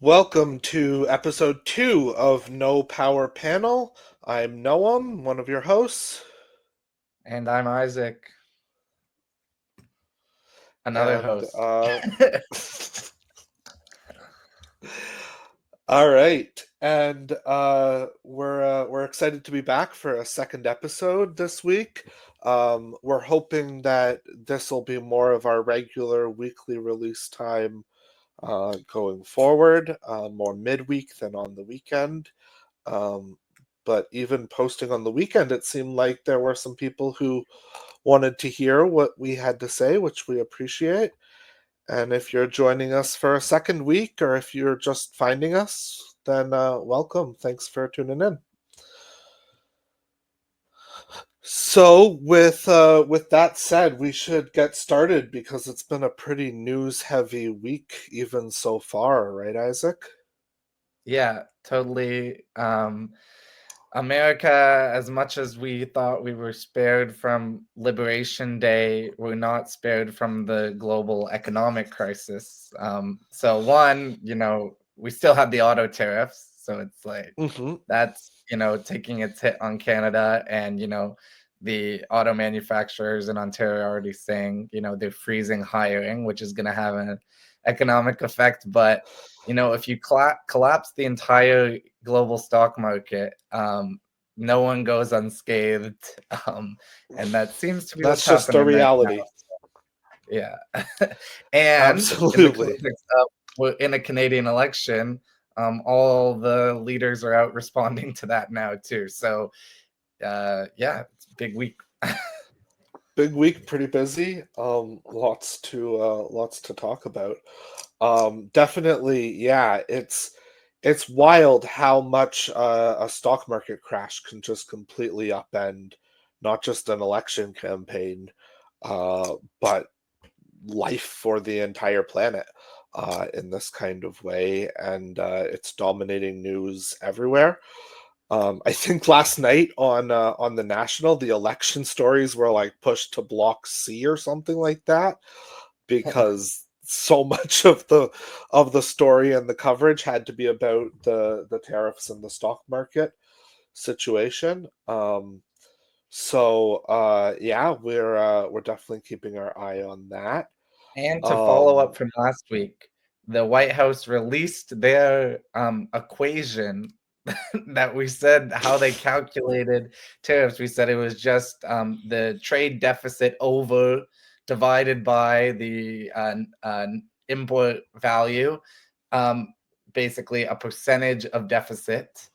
Welcome to episode 2 of No Power Panel. I'm Noam, one of your hosts. And I'm Isaac, another And host. all right. And we're excited to be back for a second episode this week. We're hoping that this will be more of our regular weekly release time going forward, more midweek than on the weekend. But even posting on the weekend, it seemed like there were some people who wanted to hear what we had to say, which we appreciate. And if you're joining us for a second week, or if you're just finding us, then welcome. Thanks for tuning in. So, with that said, we should get started because it's been a pretty news-heavy week, even so far, right, Isaac? Yeah, totally. America, as much as we thought we were spared from Liberation Day, we're not spared from the global economic crisis. So one, we still have the auto tariffs. So it's like Mm-hmm. that's, taking its hit on Canada, and, the auto manufacturers in Ontario are already saying, they're freezing hiring, which is going to have an economic effect. But if you collapse the entire global stock market, no one goes unscathed, and that seems to be what's That's just the happening right now. reality. Yeah, and in the Absolutely. context of we're in a Canadian election, all the leaders are out responding to that now too. So, yeah, it's a big week. Big week, pretty busy. Lots to talk about. Definitely, yeah. It's wild how much a stock market crash can just completely upend not just an election campaign, uh, but life for the entire planet in this kind of way, and it's dominating news everywhere. I think last night on the National, the election stories were like pushed to block C or something like that because so much of the story and the coverage had to be about the tariffs and the stock market situation. Yeah, we're definitely keeping our eye on that. And to follow Um, up from last week, the White House released their equation that we said how they calculated tariffs. We said it was just the trade deficit over divided by the import value, um, basically a percentage of deficit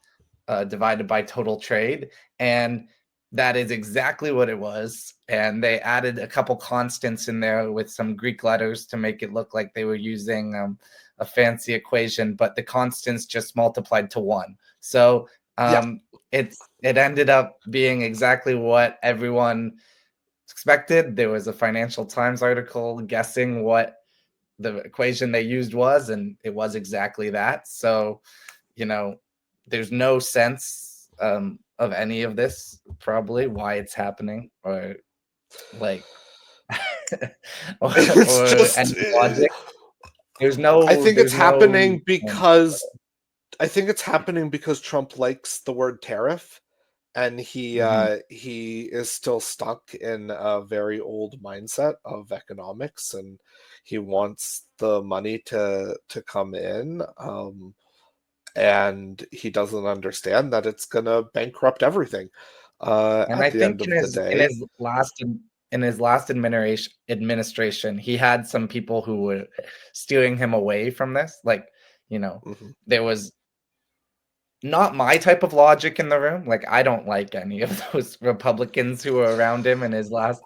divided by total trade. And that is exactly what it was. And they added a couple constants in there with some Greek letters to make it look like they were using a fancy equation, but the constants just multiplied to 1. So yeah, it ended up being exactly what everyone expected. There was a Financial Times article guessing what the equation they used was, and it was exactly that. So, there's no sense of any of this, probably why it's happening, or like, it's or just. any logic. There's I no, think it's there's no. happening because I think it's happening because Trump likes the word tariff, and Mhm. he is still stuck in a very old mindset of economics, and he wants the money to come in, and he doesn't understand that it's gonna bankrupt everything And at I the end think of the in day. his last administration, he had some people who were steering him away from this. Like, Mhm. there was not my type of logic in the room. Like, I don't like any of those Republicans who were around him in his last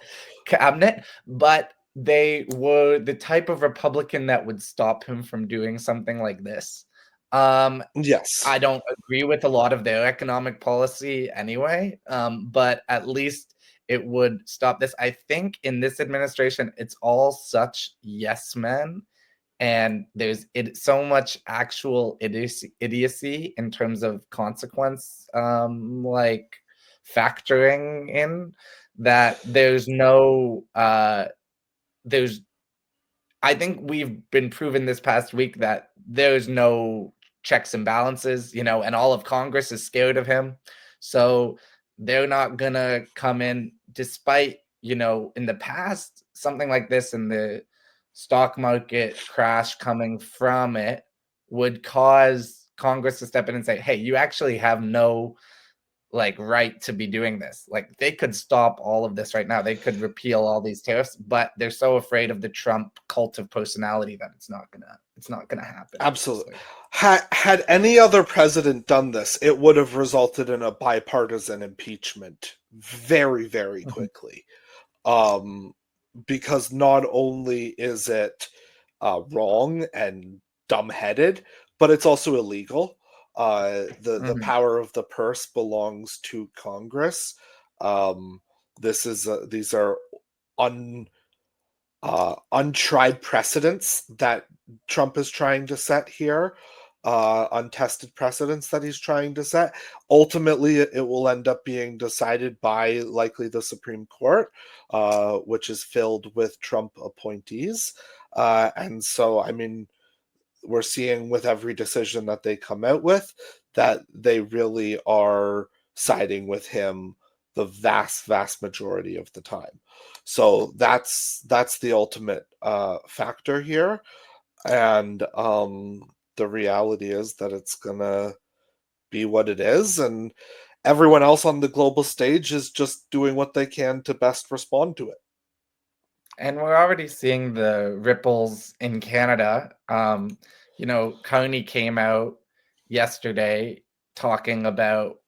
cabinet, but they were the type of Republican that would stop him from doing something like this. Um, Yes. I don't agree with a lot of their economic policy anyway, but at least it would stop this. I think in this administration, it's all such yes men, and there's so much actual idiocy in terms of consequence, like factoring in, that there's no there's I think we've been proven this past week that there's no checks and balances, and all of Congress is scared of him. So they're not gonna come in, despite, in the past, something like this in the stock market crash coming from it would cause Congress to step in and say, hey, you actually have no right to be doing this. Like, they could stop all of this right now. They could repeal all these tariffs, but they're so afraid of the Trump cult of personality that it's not gonna happen. Absolutely. Had any other president done this, it would have resulted in a bipartisan impeachment very, very quickly. Because not only is it wrong and dumbheaded, but it's also illegal. The power of the purse belongs to Congress. These are untried precedents that Trump is trying to set here, untested precedents that he's trying to set. Ultimately, it will end up being decided by likely the Supreme Court, which is filled with Trump appointees. And so, I mean, we're seeing with every decision that they come out with that they really are siding with him the vast majority of the time. So that's the ultimate factor here. And the reality is that it's gonna be what it is, and everyone else on the global stage is just doing what they can to best respond to it. And we're already seeing the ripples in Canada. Carney came out yesterday talking about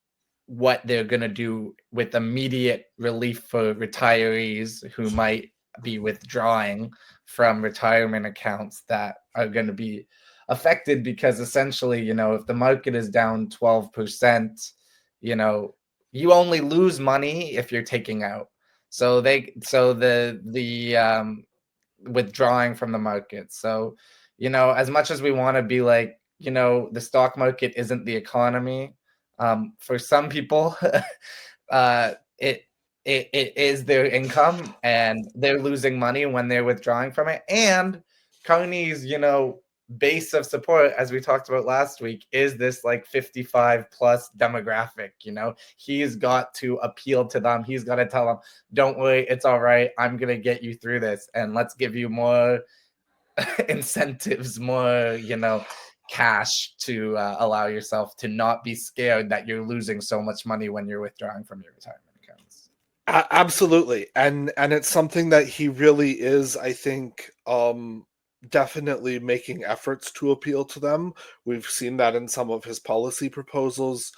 what they're going to do with immediate relief for retirees who might be withdrawing from retirement accounts that are going to be affected, because essentially, if the market is down 12%, you only lose money if you're taking out. So the withdrawing from the market. So, as much as we want to be like, the stock market isn't the economy, for some people, it is their income, and they're losing money when they're withdrawing from it. And Carney's, base of support, as we talked about last week, is this 55 plus demographic. He's got to appeal to them. He's got to tell them, don't worry, it's all right, I'm gonna get you through this, and let's give you more incentives, more cash to allow yourself to not be scared that you're losing so much money when you're withdrawing from your retirement accounts. Absolutely. And it's something that he really is, I think, definitely making efforts to appeal to them. We've seen that in some of his policy proposals.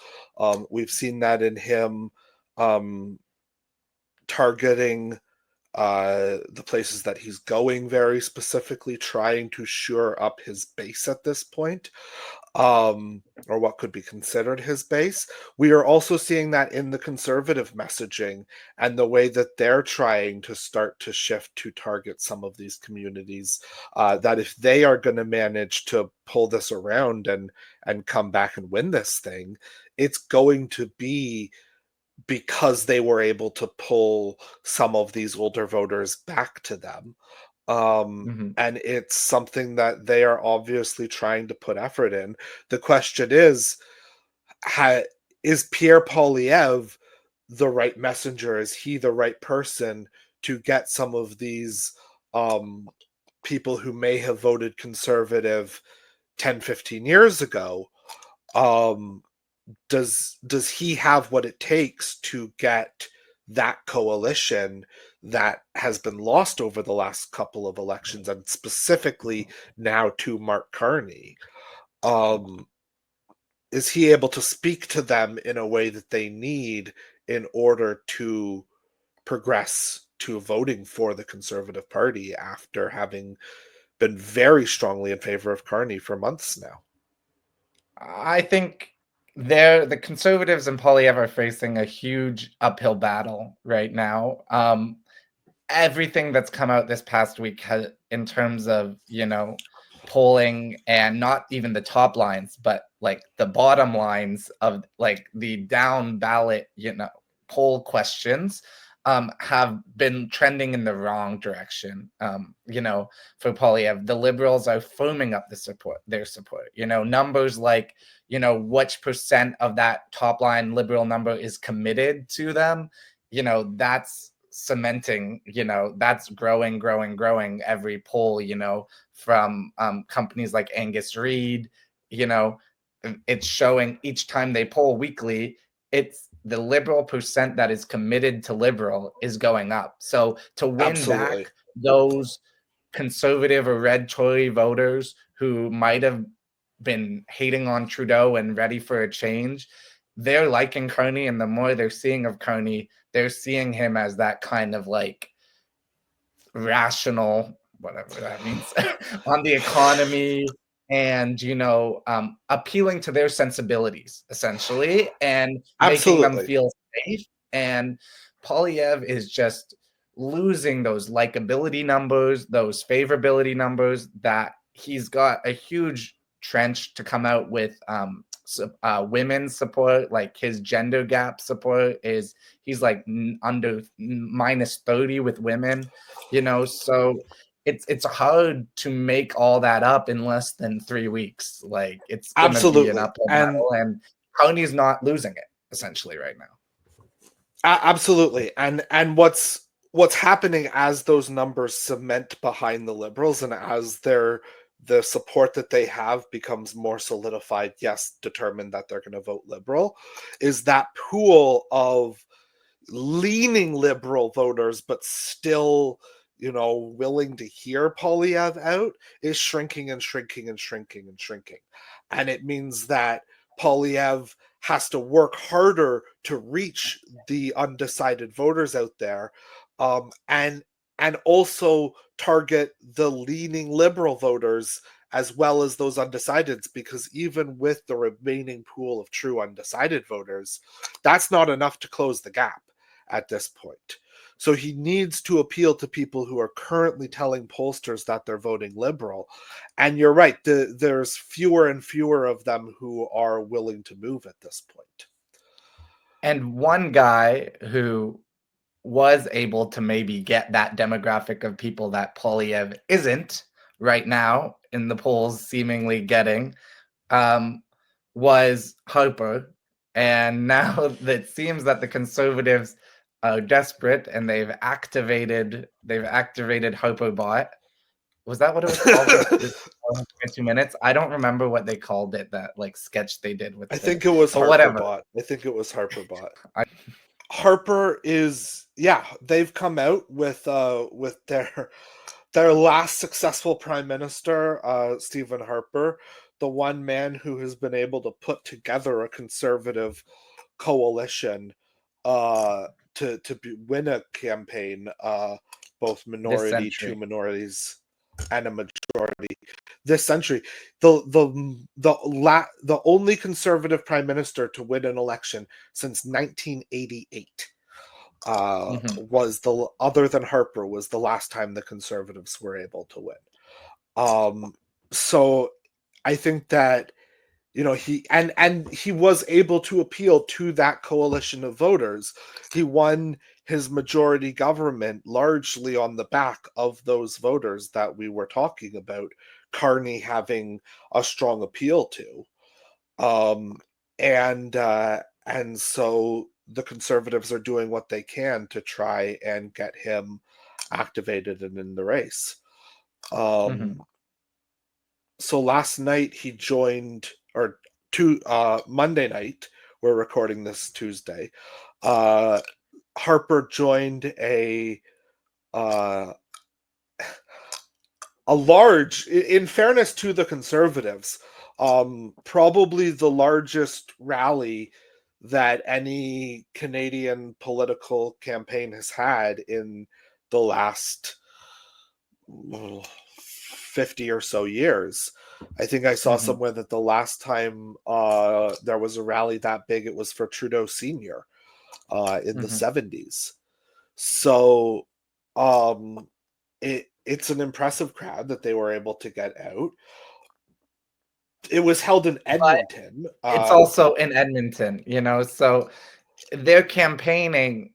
We've seen that in him targeting the places that he's going, very specifically trying to shore up his base at this point, or what could be considered his base. We are also seeing that in the conservative messaging and the way that they're trying to start to shift to target some of these communities, that if they are going to manage to pull this around and come back and win this thing, it's going to be because they were able to pull some of these older voters back to them. And it's something that they are obviously trying to put effort in. The question is Pierre Poilievre the right messenger? Is he the right person to get some of these people who may have voted conservative 10-15 years ago? Does he have what it takes to get that coalition that has been lost over the last couple of elections, and specifically now to Mark Carney? Is he able to speak to them in a way that they need in order to progress to voting for the Conservative Party after having been very strongly in favor of Carney for months now? I think the Conservatives and Poilievre are facing a huge uphill battle right now. Everything that's come out this past week has, in terms of polling, and not even the top lines, but the bottom lines of the down ballot poll questions, have been trending in the wrong direction. For Poilievre, the Liberals are firming up their support. Numbers like, which percent of that top line Liberal number is committed to them. That's cementing. That's growing every poll. From companies like Angus Reid. It's showing each time they poll weekly, it's the Liberal percent that is committed to Liberal is going up. So to win back those conservative or red Tory voters who might have been hating on Trudeau and ready for a change, they're liking Carney, and the more they're seeing of Carney, they're seeing him as that kind of like rational, whatever that means, on the economy, and appealing to their sensibilities essentially, and making them feel safe. And Poilievre is just losing those likability numbers, those favorability numbers, that he's got a huge trench to come out with. Women's support, like his gender gap support, is he's like under minus 30 with women. So it's hard to make all that up in less than 3 weeks. Like, it's gonna be an uphill battle, and Carney's not losing it essentially right now. Absolutely. And what's happening as those numbers cement behind the Liberals, and as the support that they have becomes more solidified, yes, determined that they're going to vote Liberal, is that pool of leaning Liberal voters but still willing to hear Poilievre out is shrinking and shrinking and shrinking and shrinking. And it means that Poilievre has to work harder to reach the undecided voters out there, and also target the leaning Liberal voters as well as those undecideds, because even with the remaining pool of true undecided voters, that's not enough to close the gap at this point. So he needs to appeal to people who are currently telling pollsters that they're voting Liberal. And you're right, there's fewer and fewer of them who are willing to move at this point. And one guy who was able to maybe get that demographic of people that Poilievre isn't right now in the polls seemingly getting, was Harper. And now it seems that the Conservatives are desperate, and they've activated Harper Bot. Was that what it was called? 2 minutes. I don't remember what they called it. That like sketch they did with. I think it was Harper Bot. I think it was Harper Bot. Harper is, they've come out with their last successful prime minister, Stephen Harper, the one man who has been able to put together a conservative coalition to win a campaign, both minority, two minorities, and a majority this century. The only conservative prime minister to win an election since 1988 was other than Harper, was the last time the Conservatives were able to win. So I think that he was able to appeal to that coalition of voters. He won his majority government largely on the back of those voters that we were talking about, Carney having a strong appeal to. And so the Conservatives are doing what they can to try and get him activated and in the race. So last night he joined, or Monday night, we're recording this Tuesday, Harper joined a large, in fairness to the Conservatives, probably the largest rally that any Canadian political campaign has had in the last 50 or so years. I think I saw somewhere that the last time there was a rally that big, it was for Trudeau Sr. In the 70s. So it's an impressive crowd that they were able to get out. It was held in Edmonton. It's also in Edmonton, so they're campaigning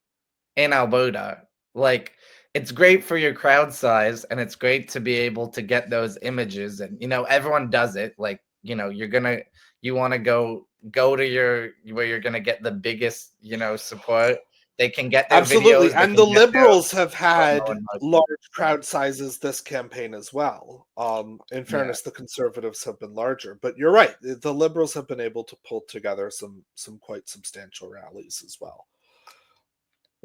in Alberta. Like, it's great for your crowd size, and it's great to be able to get those images. And everyone does it. Like, you want to go to where you're gonna get the biggest support. They can get their Absolutely. videos. They And can the get their Liberals have promo had and marketing. large crowd sizes this campaign as well. In Yeah, fairness, the Conservatives have been larger. But you're right. The Liberals have been able to pull together some quite substantial rallies as well.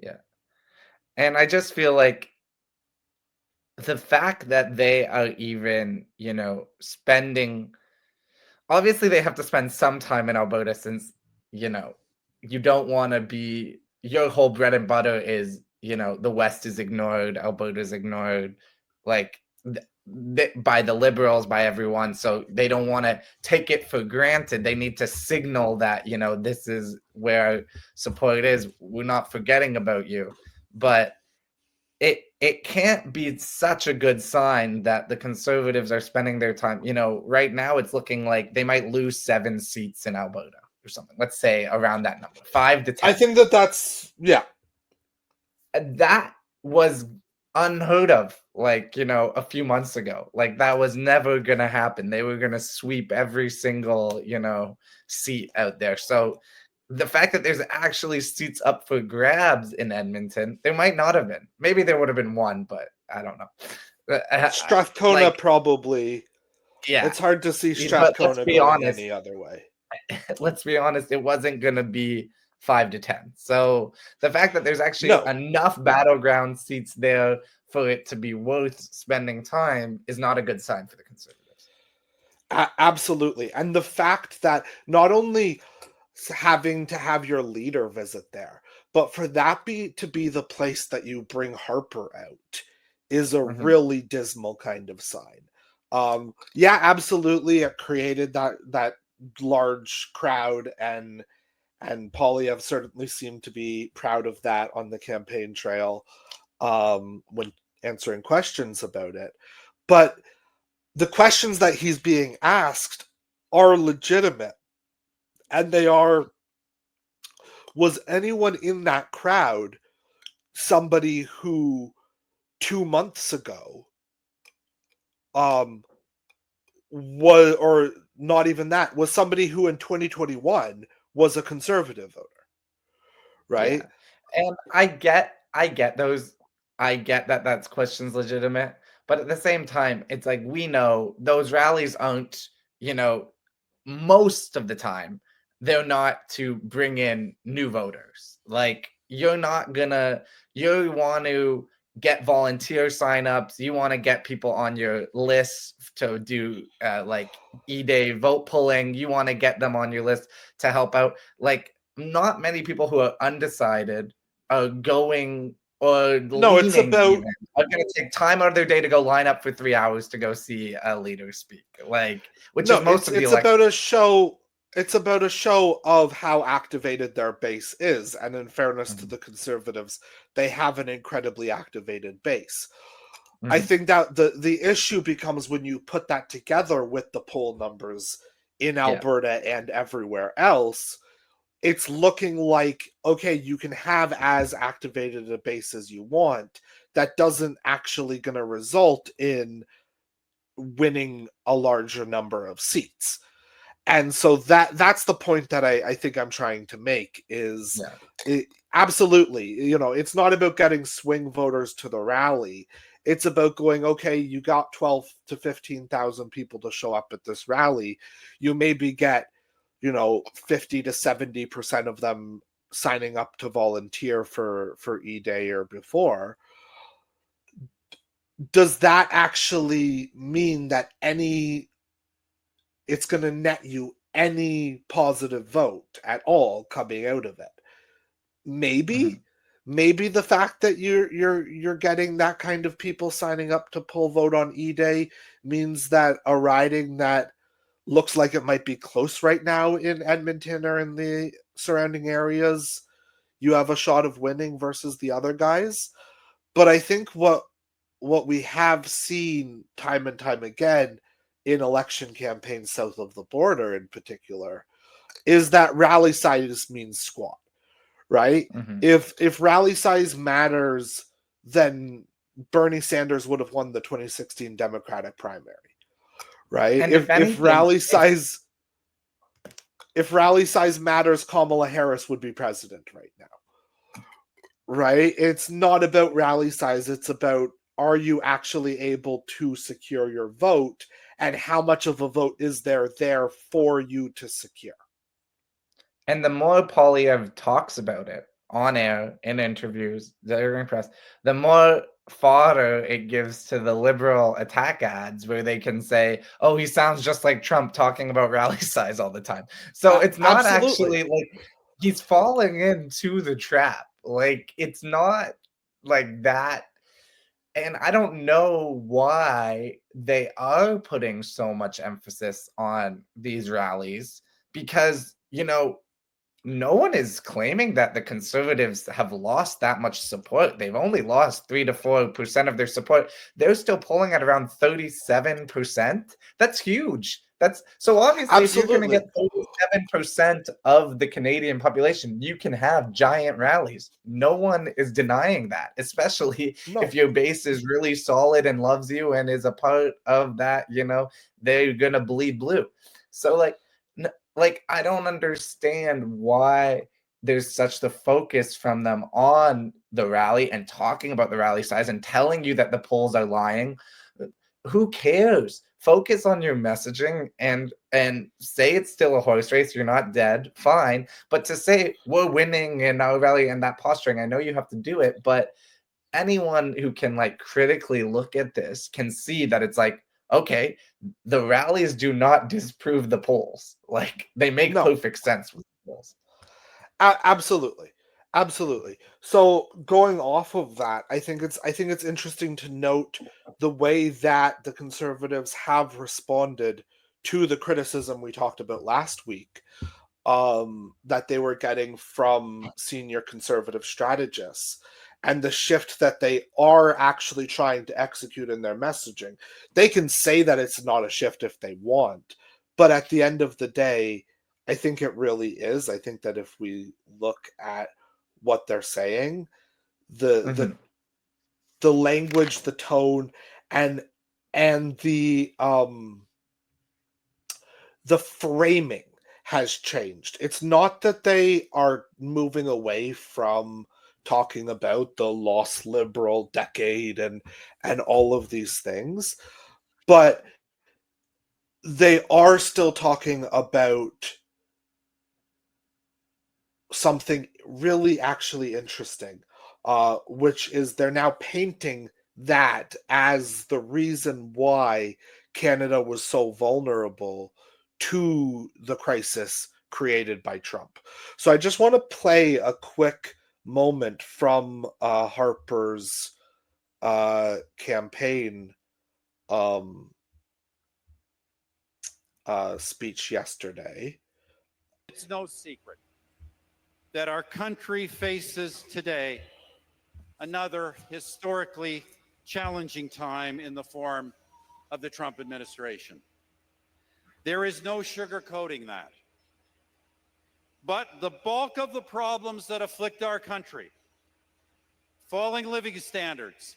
yeah. And I just feel like the fact that they are even, spending obviously they have to spend some time in Alberta since, you know, you don't want to be your whole bread and butter is, the West is ignored, Alberta's ignored, like by the Liberals, by everyone. So they don't want to take it for granted. They need to signal that, this is where support is. We're not forgetting about you. But it can't be such a good sign that the Conservatives are spending their time. Right now it's looking like they might lose 7 seats in Alberta or something. Let's say around that number, 5 to 10. I think that's yeah. That was unheard of, like, a few months ago. Like, that was never gonna happen. They were gonna sweep every single, seat out there. So the fact that there's actually seats up for grabs in Edmonton, there might not have been. Maybe there would have been one, but I don't know. Strathcona Like, probably. yeah. It's hard to see But let's Strathcona be going honest. any other way. Let's be honest, it wasn't gonna be 5 to 10. So the fact that there's actually No, enough battleground seats there for it to be worth spending time is not a good sign for the Conservatives. absolutely. And the fact that not only having to have your leader visit there, but for that to be the place that you bring Harper out is a Mhm. really dismal kind of sign. Yeah, absolutely. It created that large crowd, and Poilievre certainly seemed to be proud of that on the campaign trail when answering questions about it. But the questions that he's being asked are legitimate, and they are, was anyone in that crowd somebody who 2 months ago um was, or not even that, was somebody who in 2021 was a conservative voter, Yeah. right? And I get those. I get that that's questions legitimate, but at the same time, it's like we know those rallies aren't, you know, most of the time they're not to bring in new voters. Like, you're not gonna you want to get volunteer signups, you want to get people on your list to do like e-day vote pulling, you want to get them on your list to help out. Like, not many people who are undecided are going or No, it's leaning about, even are going to take time out of their day to go line up for 3 hours to go see a leader speak. Like, which no, is most of the it's election. about a show. It's about a show of how activated their base is, and in fairness to Mhm, the conservatives, they have an incredibly activated base. I mhm. think that the issue becomes when you put that together with the poll numbers in Yeah. Alberta and everywhere else. It's looking like, okay, you can have as activated a base as you want. That doesn't actually going to result in winning a larger number of seats. And so that's the point that I think I'm trying to make is Yeah. absolutely, it's not about getting swing voters to the rally. It's about going, okay, you got 12 to 15,000 people to show up at this rally. You maybe get, 50 to 70% of them signing up to volunteer for E-Day or before. Does that actually mean that it's going to net you any positive vote at all coming out of it? Mhm. Maybe the fact that you're getting that kind of people signing up to pull vote on E-Day means that a riding that looks like it might be close right now in Edmonton or in the surrounding areas, you have a shot of winning versus the other guys. But I think what we have seen time and time again in election campaigns south of the border in particular is that rally size means squat, right? Mhm. If rally size matters, then Bernie Sanders would have won the 2016 Democratic primary, right? And if If anything, rally size matters, Kamala Harris would be president right now, right? It's not about rally size. It's about, are you actually able to secure your vote, and how much of a vote is there for you to secure? and the more Poilievre talks about it on air, in interviews, during press, the more fodder it gives to the liberal attack ads where they can say, "Oh, he sounds just like Trump talking about rally size all the time." So it's not Absolutely. actually like he's falling into the trap. Like it's not like that. And I don't know why they are putting so much emphasis on these rallies because, no one is claiming that the conservatives have lost that much support. They've only lost 3 to 4% of their support. They're still polling at around 37%. That's huge. That's so obviously if you're going to Absolutely. get 37% of the Canadian population, you can have giant rallies. No one is denying that, especially if No. your base is really solid and loves you and is a part of that, they're going to bleed blue. So like I don't understand why there's such the focus from them on the rally and talking about the rally size and telling you that the polls are lying. Who cares? Focus on your messaging and say it's still a horse race. You're not dead, fine. But to say we're winning in our rally and that posturing, I know you have to do it, but anyone who can like critically look at this can see that it's like, okay, the rallies do not disprove the polls. Like they make No. perfect sense with the polls. Absolutely. Absolutely. So going off of that, I think it's interesting to note the way that the conservatives have responded to the criticism we talked about last week, that they were getting from senior conservative strategists, and the shift that they are actually trying to execute in their messaging. They can say that it's not a shift if they want, but at the end of the day, I think it really is. I think that if we look at what they're saying, the the Mhm. the language, the tone, and the framing has changed. It's not that they are moving away from talking about the lost liberal decade and all of these things, but they are still talking about something really actually interesting, which is they're now painting that as the reason why Canada was so vulnerable to the crisis created by Trump. So I just want to play a quick moment from Harper's campaign um, speech yesterday. It's no secret that our country faces today another historically challenging time in the form of the Trump administration. There is no sugarcoating that. But the bulk of the problems that afflict our country, falling living standards,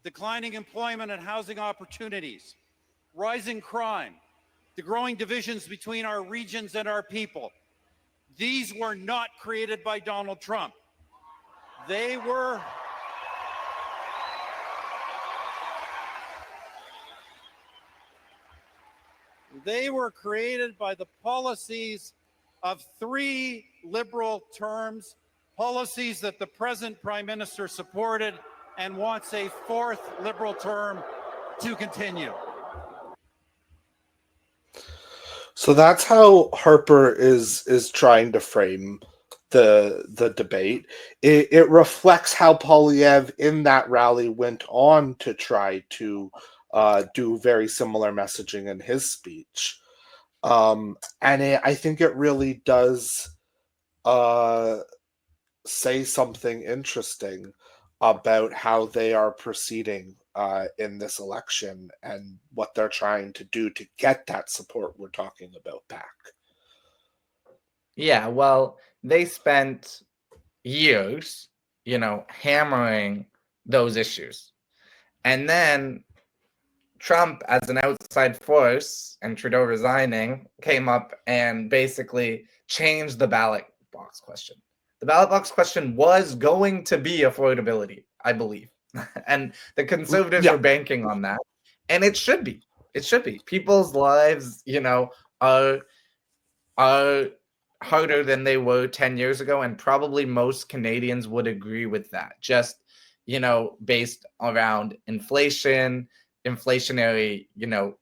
declining employment and housing opportunities, rising crime, the growing divisions between our regions and our people, these were not created by Donald Trump. They were created by the policies of 3 liberal terms, policies that the present Prime Minister supported and wants a 4th liberal term to continue. So that's how Harper is trying to frame the debate. It reflects how Poilievre in that rally went on to try to do very similar messaging in his speech, and I think it really does uh, say something interesting about how they are proceeding in this election and what they're trying to do to get that support we're talking about back. Yeah, well, they spent years, hammering those issues. And then Trump, as an outside force, and Trudeau resigning, came up and basically changed the ballot box question. The ballot box question was going to be affordability, I believe. And the Conservatives were banking on that. And it should be. It should be. People's lives, are harder than they were 10 years ago. And probably most Canadians would agree with that. Just, based around inflation, inflationary,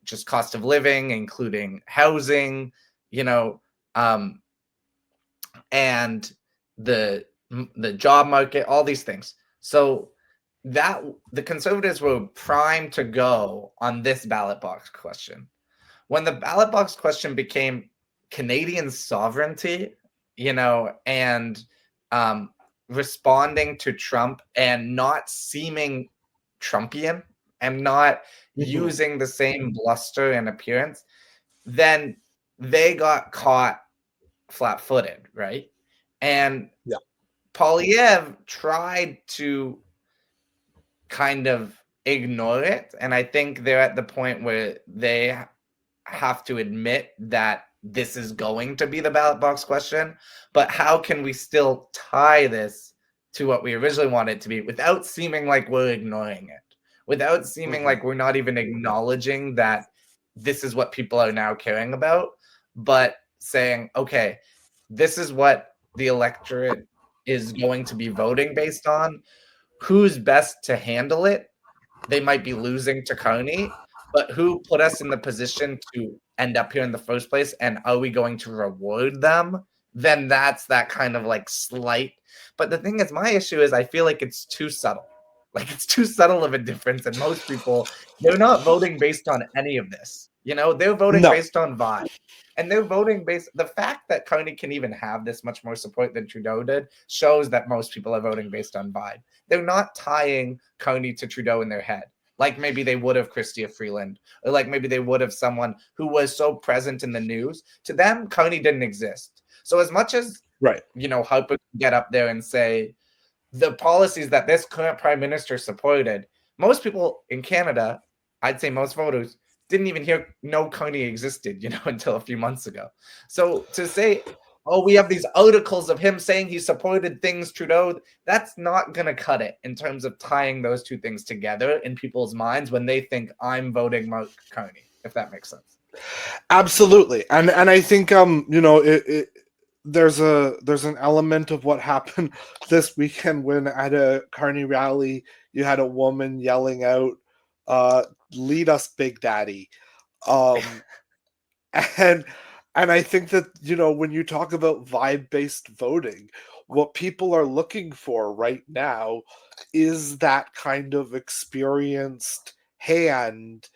just cost of living, including housing, and the job market, all these things. So that the Conservatives were primed to go on this ballot box question. When the ballot box question became Canadian sovereignty, and responding to Trump and not seeming Trumpian and not using the same bluster and appearance, then they got caught flat-footed, right? And Poilievre tried to kind of ignore it, and I think they're at the point where they have to admit that this is going to be the ballot box question, but how can we still tie this to what we originally wanted it to be without seeming like we're ignoring it, without seeming like we're not even acknowledging that this is what people are now caring about, but saying, okay, this is what the electorate is going to be voting based on. Who's best to handle it? They might be losing to Carney, but who put us in the position to end up here in the first place? And are we going to reward them? Then that's that kind of like slight. But the thing is, my issue is I feel like it's too subtle. Like it's too subtle of a difference. And most people, they're not voting based on any of this. They're voting based on vibe. And they're voting based. The fact that Carney can even have this much more support than Trudeau did shows that most people are voting based on vibe. They're not tying Carney to Trudeau in their head, like maybe they would have Chrystia Freeland, or like maybe they would have someone who was so present in the news. To them, Carney didn't exist. So as much as Harper can get up there and say the policies that this current prime minister supported, most people in Canada, I'd say most voters, didn't even know Carney existed, until a few months ago. So to say, oh, we have these articles of him saying he supported things Trudeau, that's not going to cut it in terms of tying those two things together in people's minds when they think I'm voting Mark Carney, if that makes sense. Absolutely. And I think, there's an element of what happened this weekend when at a Carney rally, you had a woman yelling out, lead us, Big Daddy. And I think that, when you talk about vibe-based voting, what people are looking for right now is that kind of experienced hand,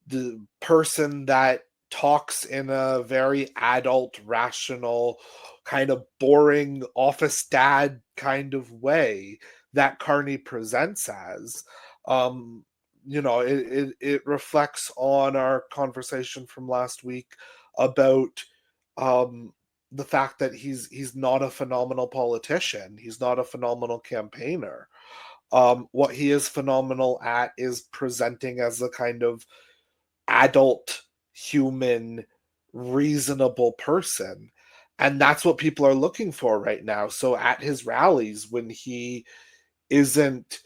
the person that talks in a very adult, rational, kind of boring office dad kind of way that Carney presents as. It reflects on our conversation from last week about the fact that he's not a phenomenal politician. He's not a phenomenal campaigner. What he is phenomenal at is presenting as a kind of adult, human, reasonable person. And that's what people are looking for right now. So at his rallies, when he isn't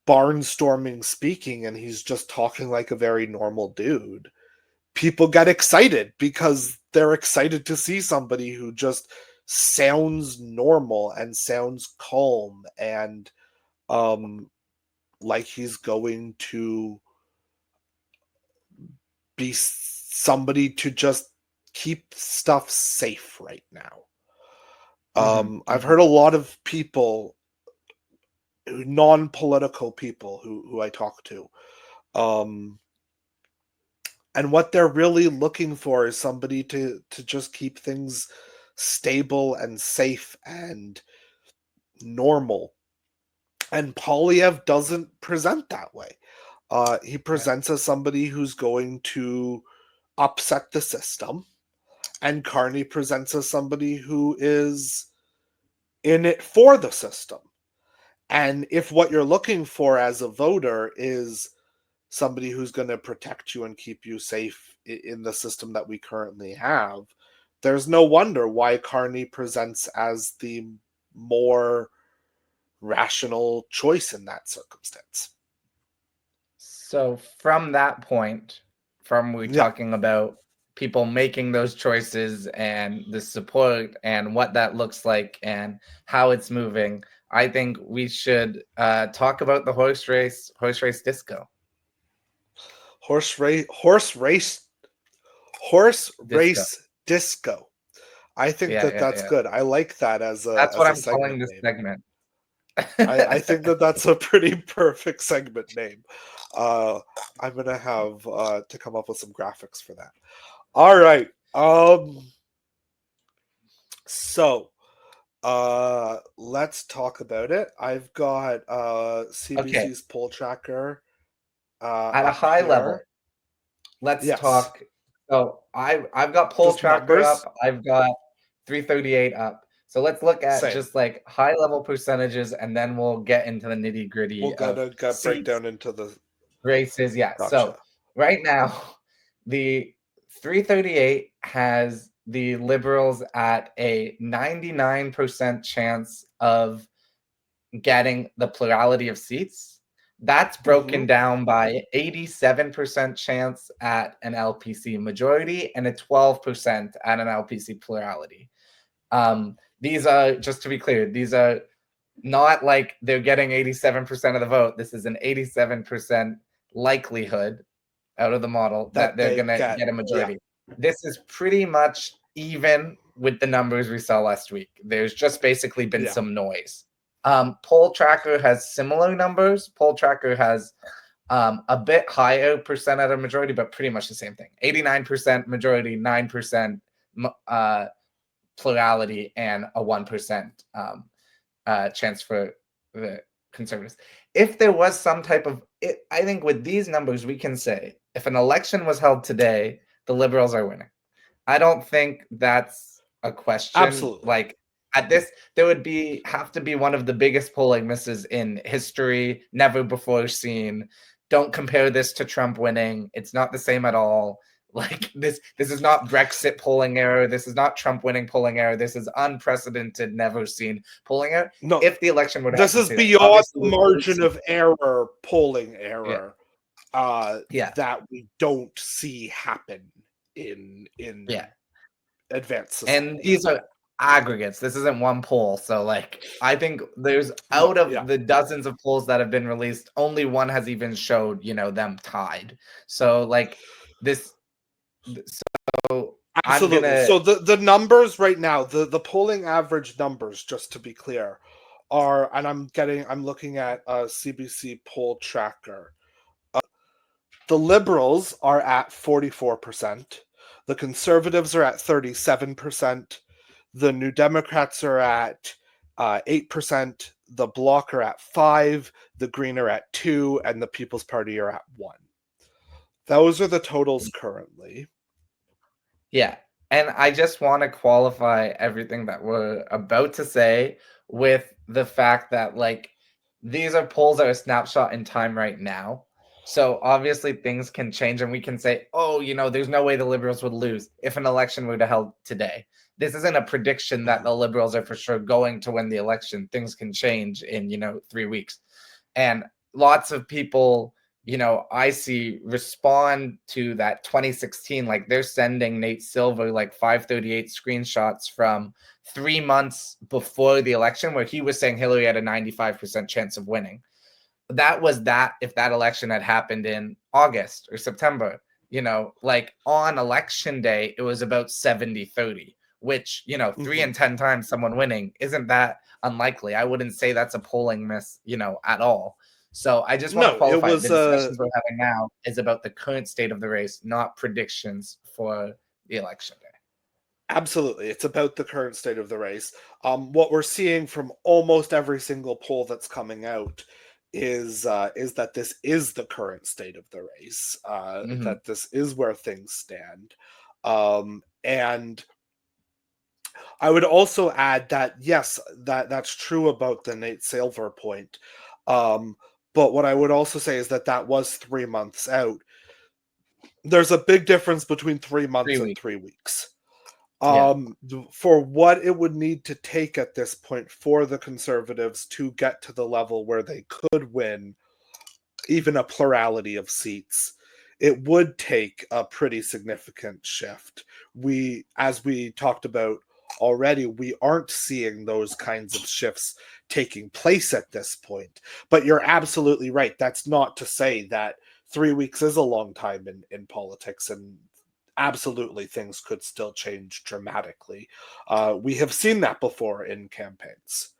barnstorming speaking and he's just talking like a very normal dude, people get excited because they're excited to see somebody who just sounds normal and sounds calm and like he's going to be somebody to just keep stuff safe right now. I've heard a lot of people, non-political people who I talk to, and what they're really looking for is somebody to just keep things stable and safe and normal. And Poilievre doesn't present that way. He presents as somebody who's going to upset the system, and Carney presents as somebody who is in it for the system. And if what you're looking for as a voter is somebody who's going to protect you and keep you safe in the system that we currently have, there's no wonder why Carney presents as the more rational choice in that circumstance. So from that point, from we talking about people making those choices and the support and what that looks like and how it's moving, I think we should talk about the horse race disco. Horse race disco. I think that's good. I like that as a that's what I'm segment calling this name. segment. I think that's a pretty perfect segment name. I'm gonna have to come up with some graphics for that. All right. So let's talk about it. I've got CBC's poll tracker at a high level. Let's talk. So I've got poll tracker up. I've got 338 up. So let's look at just like high level percentages, and then we'll get into the nitty gritty. We'll break down into the races. Yeah. Gotcha. So right now, the 338 has the Liberals at a 99% chance of getting the plurality of seats. That's broken down by 87% chance at an LPC majority and a 12% at an LPC plurality. These are, just to be clear, these are not like they're getting 87% of the vote. This is an 87% likelihood out of the model that they're going to get a majority. Yeah. This is pretty much even with the numbers we saw last week. There's just basically been some noise. Poll tracker has similar numbers. Poll tracker has a bit higher percent at a majority, but pretty much the same thing. 89% majority, 9% plurality, and a 1% chance for the Conservatives. If there was some type of, I think with these numbers, we can say if an election was held today, the Liberals are winning. I don't think that's a question. Absolutely. Like at this, there would have to be one of the biggest polling misses in history, never before seen. Don't compare this to Trump winning. It's not the same at all. Like this is not Brexit polling error. This is not Trump winning polling error. This is unprecedented, never seen polling error. No, if the election would this is beyond the margin of error, polling error. That we don't see happen in advanced society. And these are aggregates. This isn't one poll. So like I think there's out of the dozens of polls that have been released, only one has even showed, them tied. So like this. So absolutely. So the numbers right now, the polling average numbers, just to be clear, are, and I'm looking at CBC poll tracker. The Liberals are at 44%. The Conservatives are at 37%. The New Democrats are at 8%. The Bloc are at 5%. The Green are at 2%. And the People's Party are at 1%. Those are the totals currently. Yeah. And I just want to qualify everything that we're about to say with the fact that, like, these are polls that are a snapshot in time right now. So obviously things can change and we can say, oh, there's no way the Liberals would lose if an election were to held today. This isn't a prediction that the Liberals are for sure going to win the election. Things can change in, 3 weeks. And lots of people, I see respond to that 2016, like they're sending Nate Silver like 538 screenshots from 3 months before the election where he was saying Hillary had a 95% chance of winning. That was if that election had happened in August or September, like on election day, it was about 70-30, which, 3 and 10 times someone winning isn't that unlikely. I wouldn't say that's a polling miss, at all. So I just want to qualify the discussions we're having now is about the current state of the race, not predictions for the election day. Absolutely. It's about the current state of the race. What we're seeing from almost every single poll that's coming out is that this is the current state of the race, that this is where things stand. And I would also add that yes, that's true about the Nate Silver point. But what I would also say is that was 3 months out. There's a big difference between 3 months 3 and weeks. 3 weeks. Yeah. For what it would need to take at this point for the Conservatives to get to the level where they could win even a plurality of seats, it would take a pretty significant shift. As we talked about already, we aren't seeing those kinds of shifts taking place at this point. But you're absolutely right. That's not to say that 3 weeks is a long time in politics, and absolutely things could still change dramatically. We have seen that before in campaigns.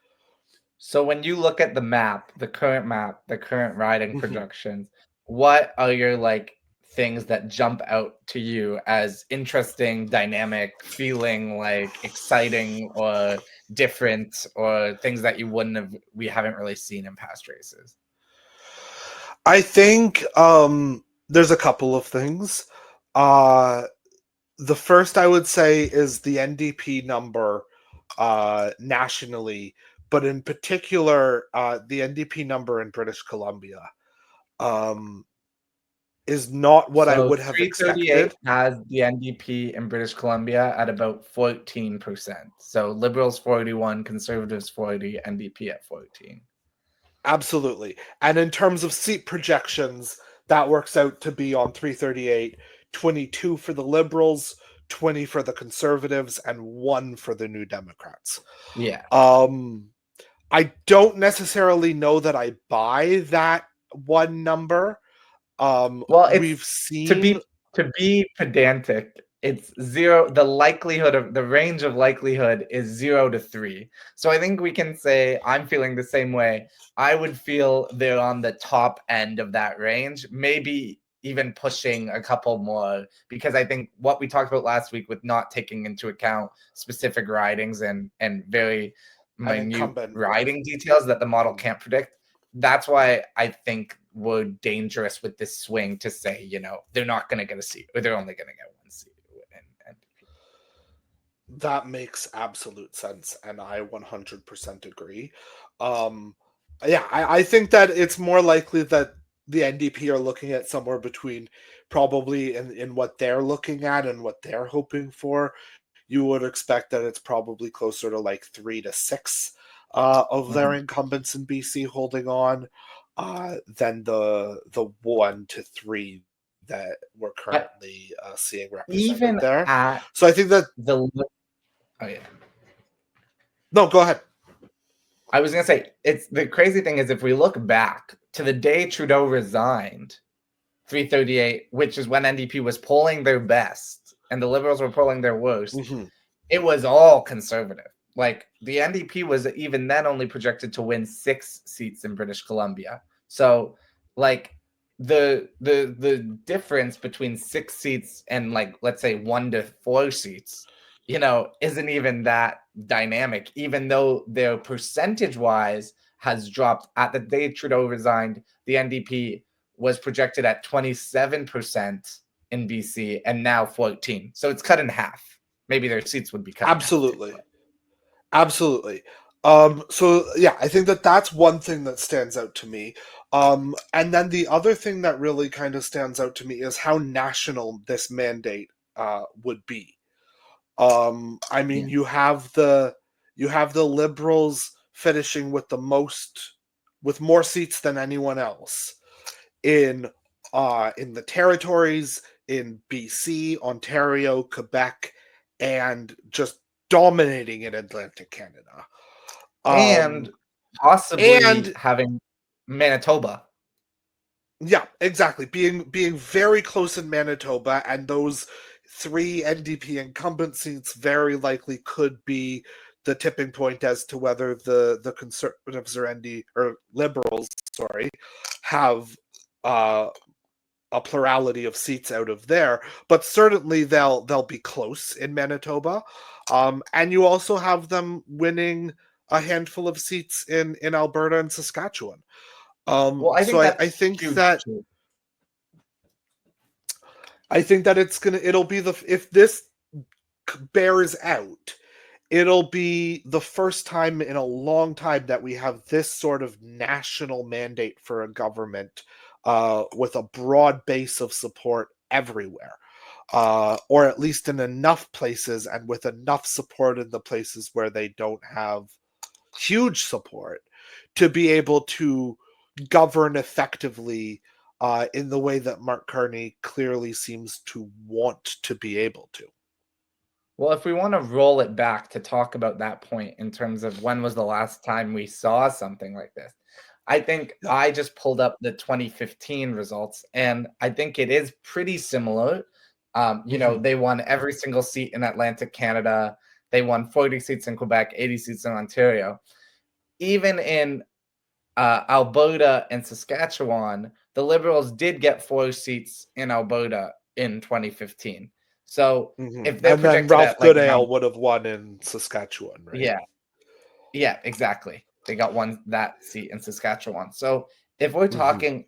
So when you look at the map, the current riding Mhm. projections, what are your like things that jump out to you as interesting, dynamic, feeling like exciting or different, or things that we haven't really seen in past races? I think there's a couple of things. The first I would say is the NDP number nationally, but in particular, the NDP number in British Columbia um, is not what I So would have 338 expected. has the NDP in British Columbia at about 14%. So Liberals 41, Conservatives 40, NDP at 14. Absolutely. And in terms of seat projections, that works out to be on 338, 22 for the Liberals, 20 for the Conservatives, and 1 for the New Democrats. Yeah. I don't necessarily know that I buy that one number. Well, We've it's seen to be pedantic, it's 0. The likelihood of the range of likelihood is 0 to 3. So I think we can say I'm feeling the same way. I would feel they're on the top end of that range, maybe even pushing a couple more, because I think what we talked about last week with not taking into account specific ridings and very an minute incumbent. riding details that the model can't predict. That's why I think we're dangerous with this swing to say, they're not going to get a seat, or they're only going to get one seat. That makes absolute sense, and I 100% agree. Yeah, I think that it's more likely that the NDP are looking at somewhere between probably in what they're looking at and what they're hoping for. You would expect that it's probably closer to like 3 to 6 of their incumbents in BC holding on than the 1 to 3 that we're currently seeing represented Even there. at So I think that the oh yeah, no, go ahead. I was gonna say, it's the crazy thing is if we look back to the day Trudeau resigned, 338, which is when NDP was polling their best and the Liberals were polling their worst, it was all Conservative. Like the NDP was even then only projected to win 6 seats in British Columbia. So like the difference between 6 seats and like let's say 1 to 4 seats, isn't even that dynamic, even though their percentage wise has dropped. At the day Trudeau resigned, the NDP was projected at 27% in BC and now 14. So it's cut in half. Maybe their seats would be cut Absolutely. in half too, Absolutely. So yeah, I think that that's one thing that stands out to me. And then the other thing that really kind of stands out to me is how national this mandate would be. I mean, Yeah. you have the Liberals finishing with with more seats than anyone else in the territories, in BC, Ontario, Quebec, and just dominating in Atlantic Canada. And possibly And having Manitoba. yeah, exactly. Being very close in Manitoba, and those 3 NDP incumbent seats very likely could be the tipping point as to whether the Conservatives or Liberals, sorry, have a plurality of seats out of there. But certainly they'll be close in Manitoba, and you also have them winning a handful of seats in Alberta and Saskatchewan. Well, I So think I that's think huge that too. it'll be if this bears out, it'll be the first time in a long time that we have this sort of national mandate for a government with a broad base of support everywhere, or at least in enough places and with enough support in the places where they don't have huge support to be able to govern effectively in the way that Mark Carney clearly seems to want to be able to. Well, if we want to roll it back to talk about that point in terms of when was the last time we saw something like this, I think Yeah. I just pulled up the 2015 results, and I think it is pretty similar. They won every single seat in Atlantic Canada. They won 40 seats in Quebec, 80 seats in Ontario. Even in Alberta and Saskatchewan, the Liberals did get 4 seats in Alberta in 2015. So if they're And then projected Ralph at like Goodale around, would have won in Saskatchewan, right? yeah, exactly. They got that seat in Saskatchewan. So if we're talking,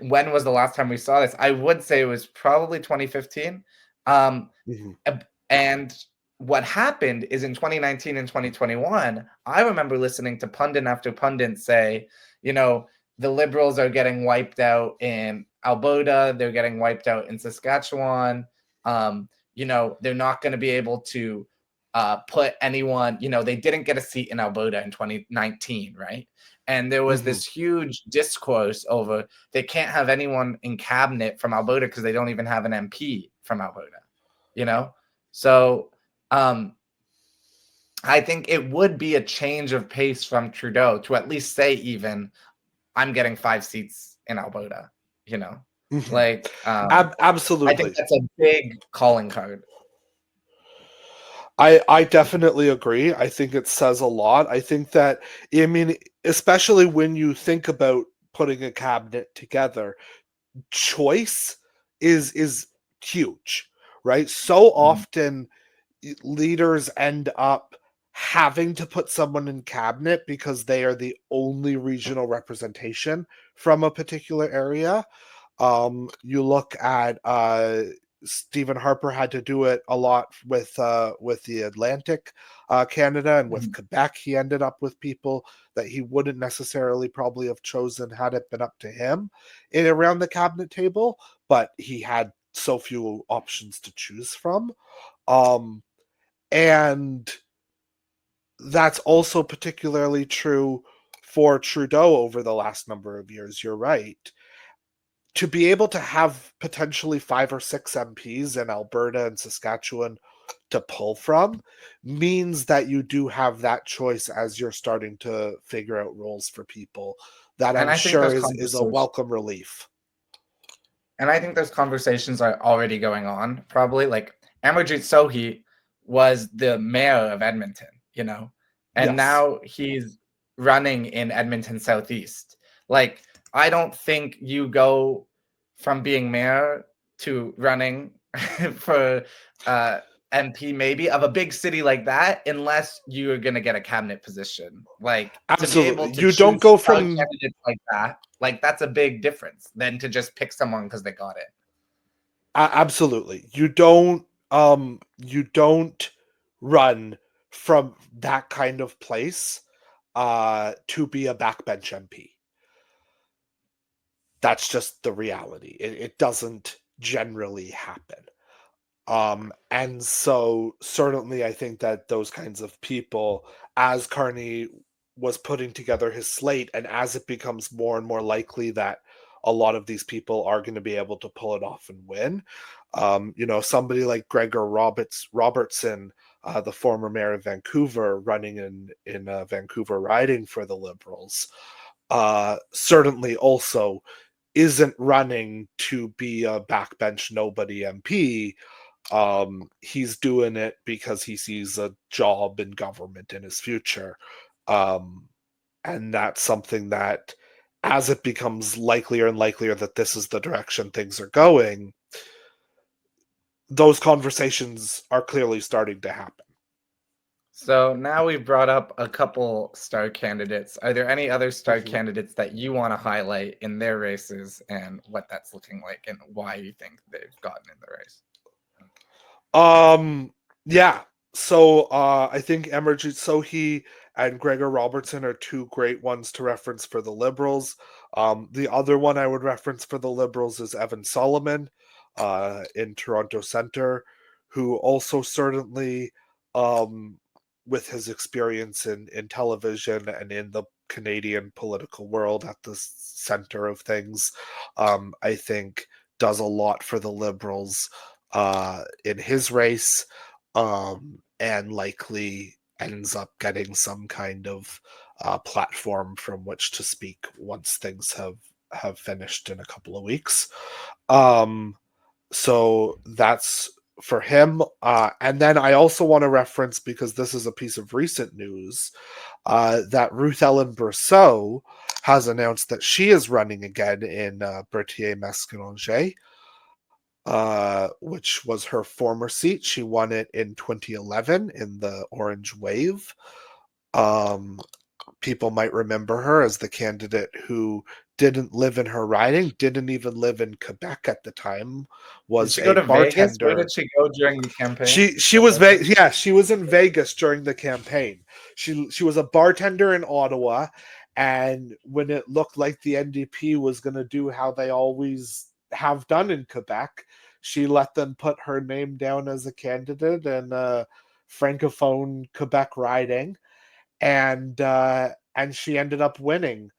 when was the last time we saw this? I would say it was probably 2015. And what happened is in 2019 and 2021, I remember listening to pundit after pundit say, the Liberals are getting wiped out in Alberta, they're getting wiped out in Saskatchewan. They're not going to be able to put anyone, they didn't get a seat in Alberta in 2019, right? And there was this huge discourse over they can't have anyone in cabinet from Alberta because they don't even have an MP from Alberta, So I think it would be a change of pace from Trudeau to at least say even, I'm getting 5 seats in Alberta, Absolutely. I think that's a big calling card. I definitely agree. I think it says a lot. I think that, especially when you think about putting a cabinet together, choice is huge, right? So often leaders end up having to put someone in cabinet because they are the only regional representation from a particular area. You look at Stephen Harper had to do it a lot with the Atlantic Canada, and with Quebec, he ended up with people that he wouldn't necessarily probably have chosen had it been up to him in around the cabinet table, but he had so few options to choose from. And that's also particularly true for Trudeau over the last number of years. You're right. To be able to have potentially 5 or 6 MPs in Alberta and Saskatchewan to pull from means that you do have that choice as you're starting to figure out roles for people. That I'm sure is a welcome relief. And I think those conversations are already going on, probably. Like Amarjeet Sohi was the mayor of Edmonton, and now he's running in Edmonton Southeast. Like, I don't think you go from being mayor to running for MP maybe of a big city like that unless you're going to get a cabinet position. Like, absolutely, to be able to you don't go from candidates like that. Like, that's a big difference than to just pick someone because they got it. Absolutely. You don't run from that kind of place to be a backbench MP. That's just the reality. It doesn't generally happen. And so certainly I think that those kinds of people, as Carney was putting together his slate, and as it becomes more and more likely that a lot of these people are going to be able to pull it off and win, somebody like Gregor Robertson, the former mayor of Vancouver, running in Vancouver riding for the Liberals, certainly also isn't running to be a backbench nobody MP. He's doing it because he sees a job in government in his future. And that's something that, as it becomes likelier and likelier that this is the direction things are going, those conversations are clearly starting to happen. So now we've brought up a couple star candidates. Are there any other star candidates that you want to highlight in their races and what that's looking like and why you think they've gotten in the race? Yeah. So I think Amarjeet Sohi and Gregor Robertson are two great ones to reference for the Liberals. The other one I would reference for the Liberals is Evan Solomon in Toronto Centre, who also certainly, with his experience in television and in the Canadian political world at the center of things, I think does a lot for the Liberals in his race, and likely ends up getting some kind of platform from which to speak once things have finished in a couple of weeks. So that's for him. And then I also want to reference, because this is a piece of recent news, that Ruth Ellen Berceau has announced that she is running again in Berthier-Masconanger, which was her former seat. She won it in 2011 in the Orange Wave. Um, People might remember her as the candidate who didn't live in her riding, didn't even live in Quebec at the time, Did was she go a to Vegas? Where bartender. did she go during the campaign? She was yeah, she was in Vegas during the campaign. She was a bartender in Ottawa, and when it looked like the NDP was going to do how they always have done in Quebec, she let them put her name down as a candidate in a francophone Quebec riding, and she ended up winning,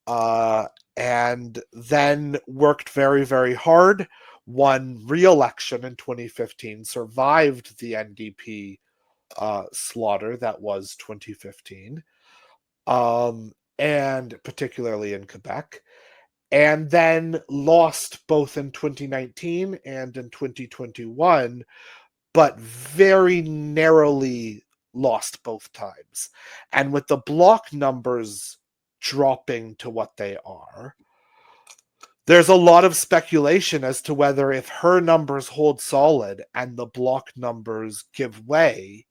uh, and then worked very, very hard, won re-election in 2015, survived the NDP slaughter that was 2015, and particularly in Quebec, and then lost both in 2019 and in 2021, but very narrowly lost both times. And with the block numbers dropping to what they are, there's a lot of speculation as to whether, if her numbers hold solid and the block numbers give way,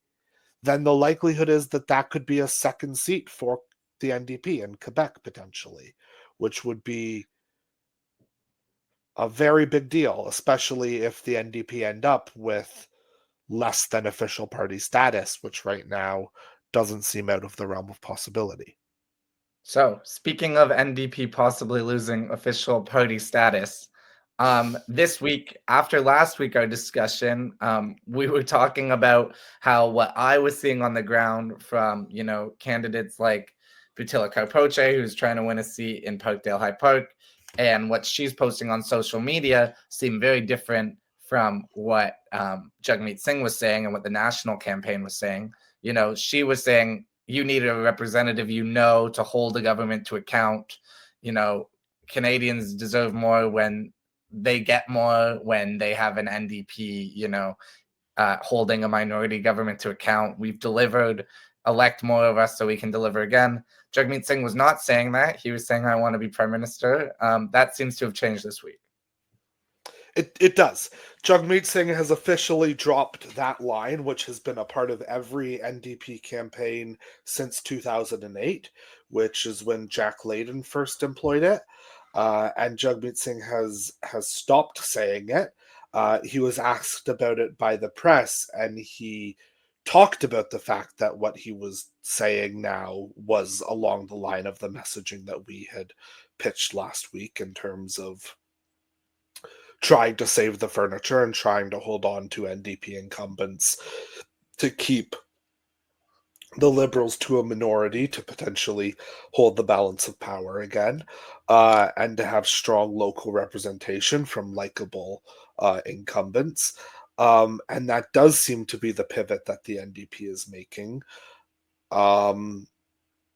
then the likelihood is that that could be a second seat for the NDP in Quebec potentially, which would be a very big deal, especially if the NDP end up with less than official party status, which right now doesn't seem out of the realm of possibility. So, speaking of NDP possibly losing official party status, this week, after last week, our discussion, we were talking about how what I was seeing on the ground from, candidates like Butila Carpoche, who's trying to win a seat in Parkdale High Park, and what she's posting on social media seemed very different from what Jagmeet Singh was saying and what the national campaign was saying. She was saying, you need a representative, to hold the government to account. Canadians deserve more when they get more, when they have an NDP, holding a minority government to account. We've delivered, elect more of us so we can deliver again. Jagmeet Singh was not saying that. He was saying, I want to be prime minister. That seems to have changed this week. It does. Jagmeet Singh has officially dropped that line, which has been a part of every NDP campaign since 2008, which is when Jack Layton first employed it. And Jagmeet Singh has stopped saying it. He was asked about it by the press, and he talked about the fact that what he was saying now was along the line of the messaging that we had pitched last week, in terms of trying to save the furniture and trying to hold on to NDP incumbents to keep the Liberals to a minority, to potentially hold the balance of power again, and to have strong local representation from likable incumbents. And that does seem to be the pivot that the NDP is making.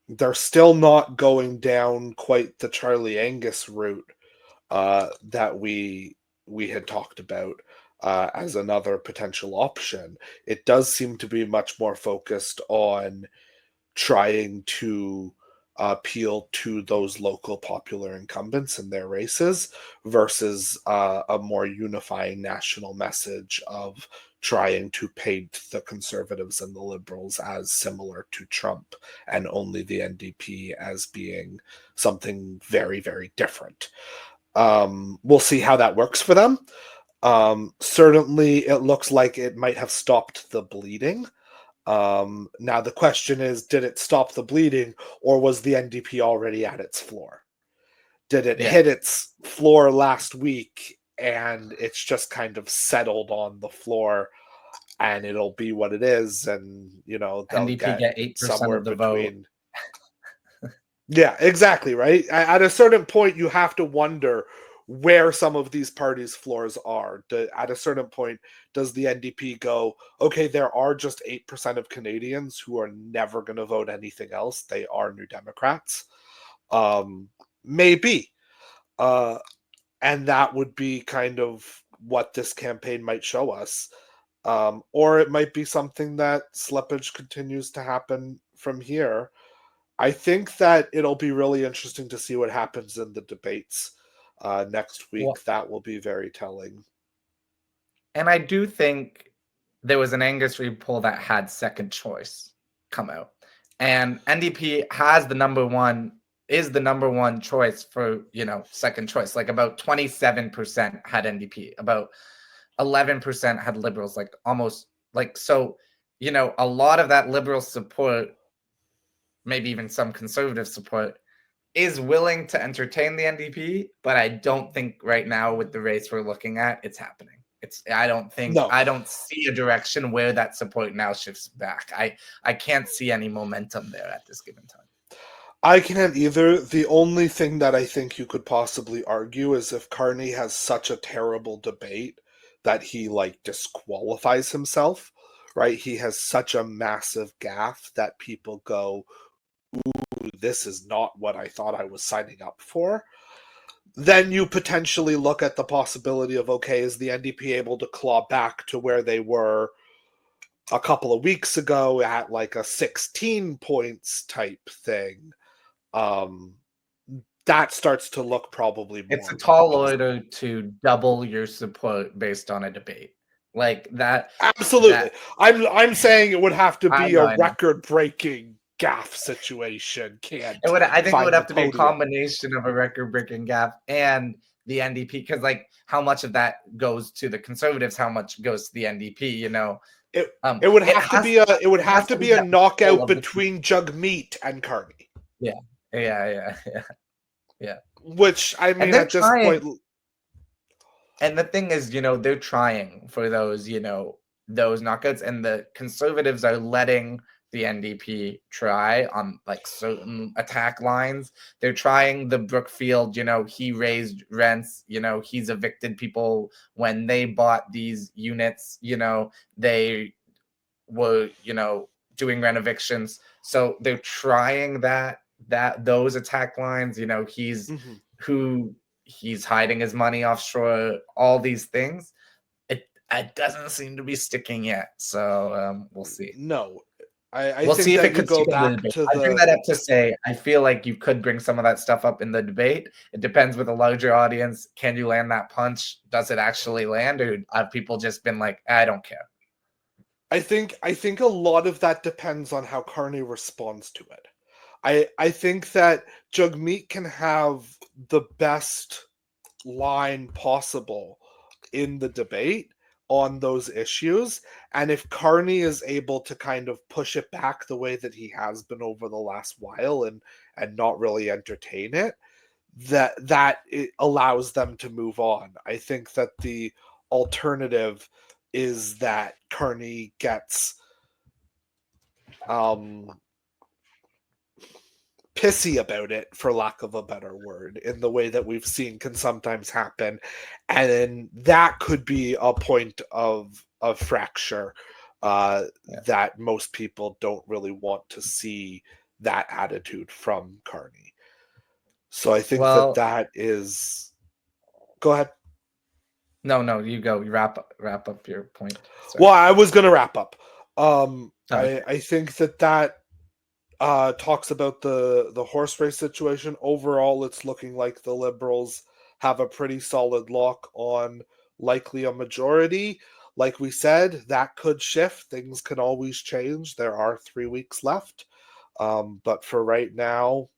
They're still not going down quite the Charlie Angus route that we had talked about as another potential option. It does seem to be much more focused on trying to appeal to those local popular incumbents in their races, versus a more unifying national message of trying to paint the Conservatives and the Liberals as similar to Trump, and only the NDP as being something very, very different. We'll see how that works for them. Certainly, it looks like it might have stopped the bleeding. Now the question is, did it stop the bleeding, or was the NDP already at its floor? Did it hit its floor last week and it's just kind of settled on the floor and it'll be what it is, and they'll NDP get 8% somewhere of the vote. between. Yeah, exactly, right? At a certain point, you have to wonder where some of these parties' floors are. At a certain point, does the NDP go, okay, there are just 8% of Canadians who are never going to vote anything else. They are New Democrats. Maybe. And that would be kind of what this campaign might show us. Or it might be something that slippage continues to happen from here. I think that it'll be really interesting to see what happens in the debates next week. Well, that will be very telling. And I do think there was an Angus Reid poll that had second choice come out. And NDP has is the number one choice for, second choice. Like about 27% had NDP, about 11% had Liberals, like almost like, so, a lot of that Liberal support, maybe even some Conservative support, is willing to entertain the NDP, but I don't think right now with the race we're looking at, it's happening. I don't see a direction where that support now shifts back. I can't see any momentum there at this given time. I can't either. The only thing that I think you could possibly argue is if Carney has such a terrible debate that he disqualifies himself, right? He has such a massive gaffe that people go, ooh, this is not what I thought I was signing up for. Then you potentially look at the possibility of, okay, is the NDP able to claw back to where they were a couple of weeks ago at a 16 points type thing? That starts to look probably more. It's a tall order to double your support based on a debate like that. Absolutely. I'm saying it would have to be a record-breaking gaffe situation. I think it would have to be a combination of a record-breaking gaffe and the NDP, because how much of that goes to the Conservatives, how much goes to the NDP, It would have to be a knockout between Jagmeet and Carney. Yeah. Which, I mean, at this point. And the thing is, they're trying for those, those knockouts, and the Conservatives are letting the NDP try on certain attack lines. They're trying the Brookfield, he raised rents, he's evicted people when they bought these units, they were, doing rent evictions. So they're trying those attack lines, he's hiding his money offshore, all these things. It doesn't seem to be sticking yet. So we'll see. No. I we'll think see if that it could go back to I bring that up to say, I feel like you could bring some of that stuff up in the debate. It depends with a larger audience. Can you land that punch? Does it actually land? Or have people just been like, I don't care? I think a lot of that depends on how Carney responds to it. I think that Jagmeet can have the best line possible in the debate on those issues, and if Carney is able to kind of push it back the way that he has been over the last while and not really entertain it, that it allows them to move on. I think that the alternative is that Carney gets pissy about it, for lack of a better word, in the way that we've seen can sometimes happen, and then that could be a point of fracture that most people don't really want to see that attitude from Carney. So I think that is. Go ahead. No, you go. You wrap up your point. Sorry. Well, I was going to wrap up. I think that talks about the horse race situation. Overall, it's looking like the Liberals have a pretty solid lock on likely a majority. Like we said, that could shift. Things can always change. There are 3 weeks left. But for right now,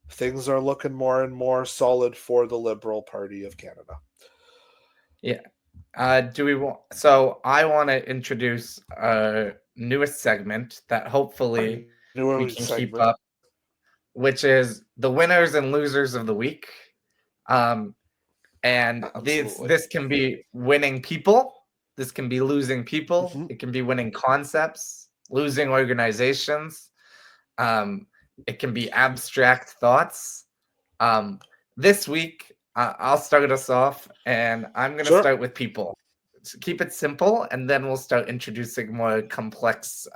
things are looking more and more solid for the Liberal Party of Canada. Yeah. So I want to introduce newest segment that hopefully we can keep Segment. up, which is the winners and losers of the week. And Absolutely. this can be winning people, this can be losing people, it can be winning concepts, losing organizations, it can be abstract thoughts. This week, I'll start us off, and I'm going to start with people. So keep it simple, and then we'll start introducing more complex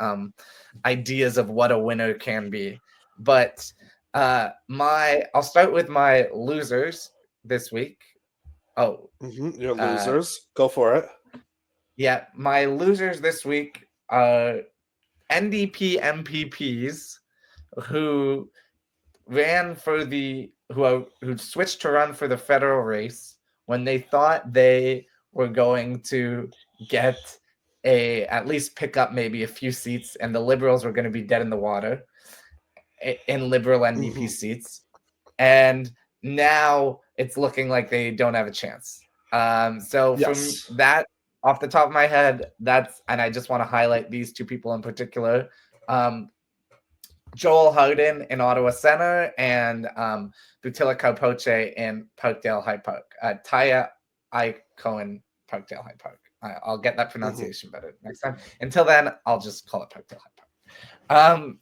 ideas of what a winner can be. But I'll start with my losers this week. Oh, your losers. Go for it. Yeah, my losers this week are NDP MPPs who ran for who switched to run for the federal race when they thought they were going to get at least pick up maybe a few seats, and the Liberals were going to be dead in the water in Liberal NDP seats. And now it's looking like they don't have a chance. So from that, off the top of my head, and I just want to highlight these two people in particular. Joel Hardin in Ottawa Centre and Butila Kaupoche in Parkdale High Park. Taya I. Cohen, Parkdale High Park. I'll get that pronunciation better next time. Until then, I'll just call it Parkdale High Park.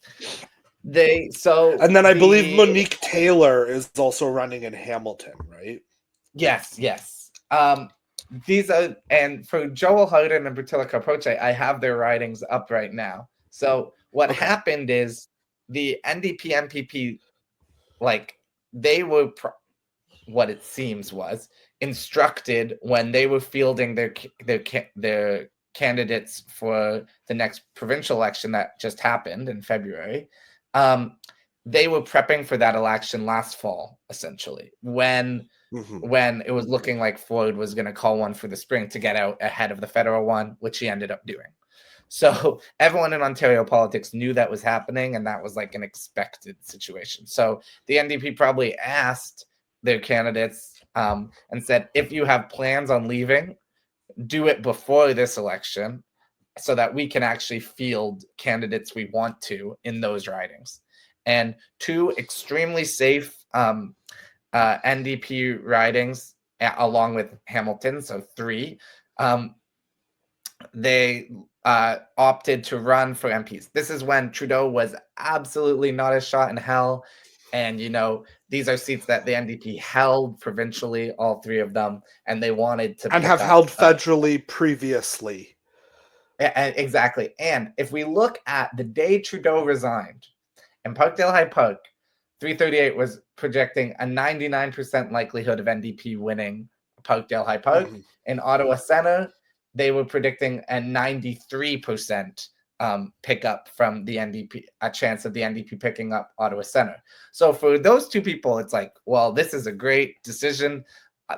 And then I believe Monique Taylor is also running in Hamilton, right? Yes. These are, and for Joel Hardin and Butila Kaupoche, I have their ridings up right now. So what happened is the NDP MPP, they were what it seems was instructed when they were fielding their candidates for the next provincial election that just happened in February. They were prepping for that election last fall, essentially, when it was looking like Ford was going to call one for the spring to get out ahead of the federal one, which he ended up doing. So everyone in Ontario politics knew that was happening, and that was like an expected situation. So the NDP probably asked their candidates and said, if you have plans on leaving, do it before this election so that we can actually field candidates we want to in those ridings. And two extremely safe NDP ridings along with Hamilton, so three, they opted to run for MPs. This is when Trudeau was absolutely not a shot in hell. And, these are seats that the NDP held provincially, all three of them, and they wanted to... And have held federally previously. Exactly. And if we look at the day Trudeau resigned, in Parkdale High Park, 338 was projecting a 99% likelihood of NDP winning Parkdale High Park. In Ottawa Centre, they were predicting a 93% pickup from the NDP, a chance of the NDP picking up Ottawa Centre. So for those two people, it's like, well, this is a great decision.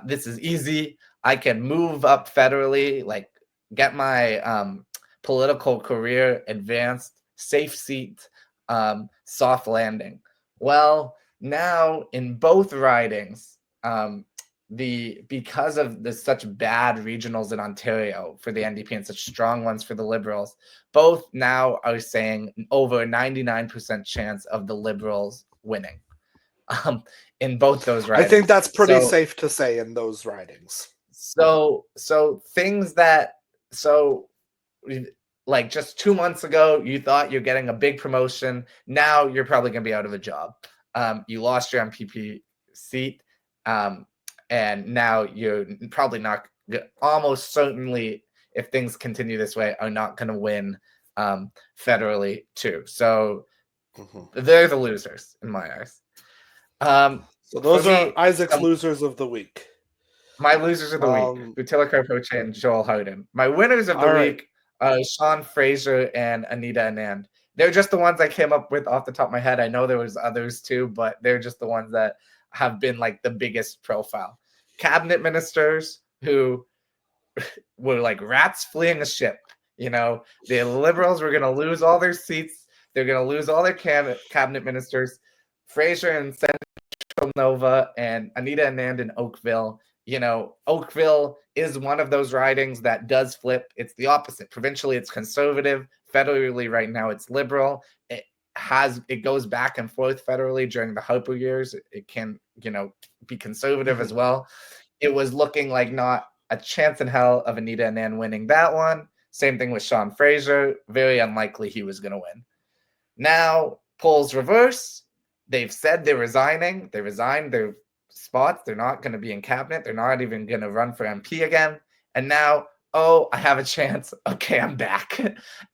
This is easy. I can move up federally, get my political career advanced, safe seat, soft landing. Well, now in both ridings, because of the such bad regionals in Ontario for the NDP and such strong ones for the Liberals, both now are saying over 99% chance of the Liberals winning in both those ridings. I think that's pretty safe to say in those ridings. So things that, just 2 months ago, you thought you're getting a big promotion. Now you're probably going to be out of a job. You lost your MPP seat. And now you're probably not, almost certainly, if things continue this way, are not going to win federally too. So they're the losers in my eyes. So those are Isaac's losers of the week. My losers of the week, Butila Kaupoche and Joel Hardin. My winners of the week are Sean Fraser and Anita Anand. They're just the ones I came up with off the top of my head. I know there was others too, but they're just the ones that have been the biggest profile. Cabinet ministers who were like rats fleeing a ship. The Liberals were going to lose all their seats. They're going to lose all their cabinet ministers. Fraser in Central Nova and Anita Anand in Oakville. Oakville is one of those ridings that does flip. It's the opposite. Provincially, it's conservative. Federally right now, it's Liberal. It goes back and forth federally during the Harper years. It can, be conservative as well. It was looking like not a chance in hell of Anita Anand winning that one. Same thing with Sean Fraser. Very unlikely he was going to win. Now, polls reverse. They've said they're resigning. They resigned their spots. They're not going to be in cabinet. They're not even going to run for MP again. And now, I have a chance. Okay, I'm back.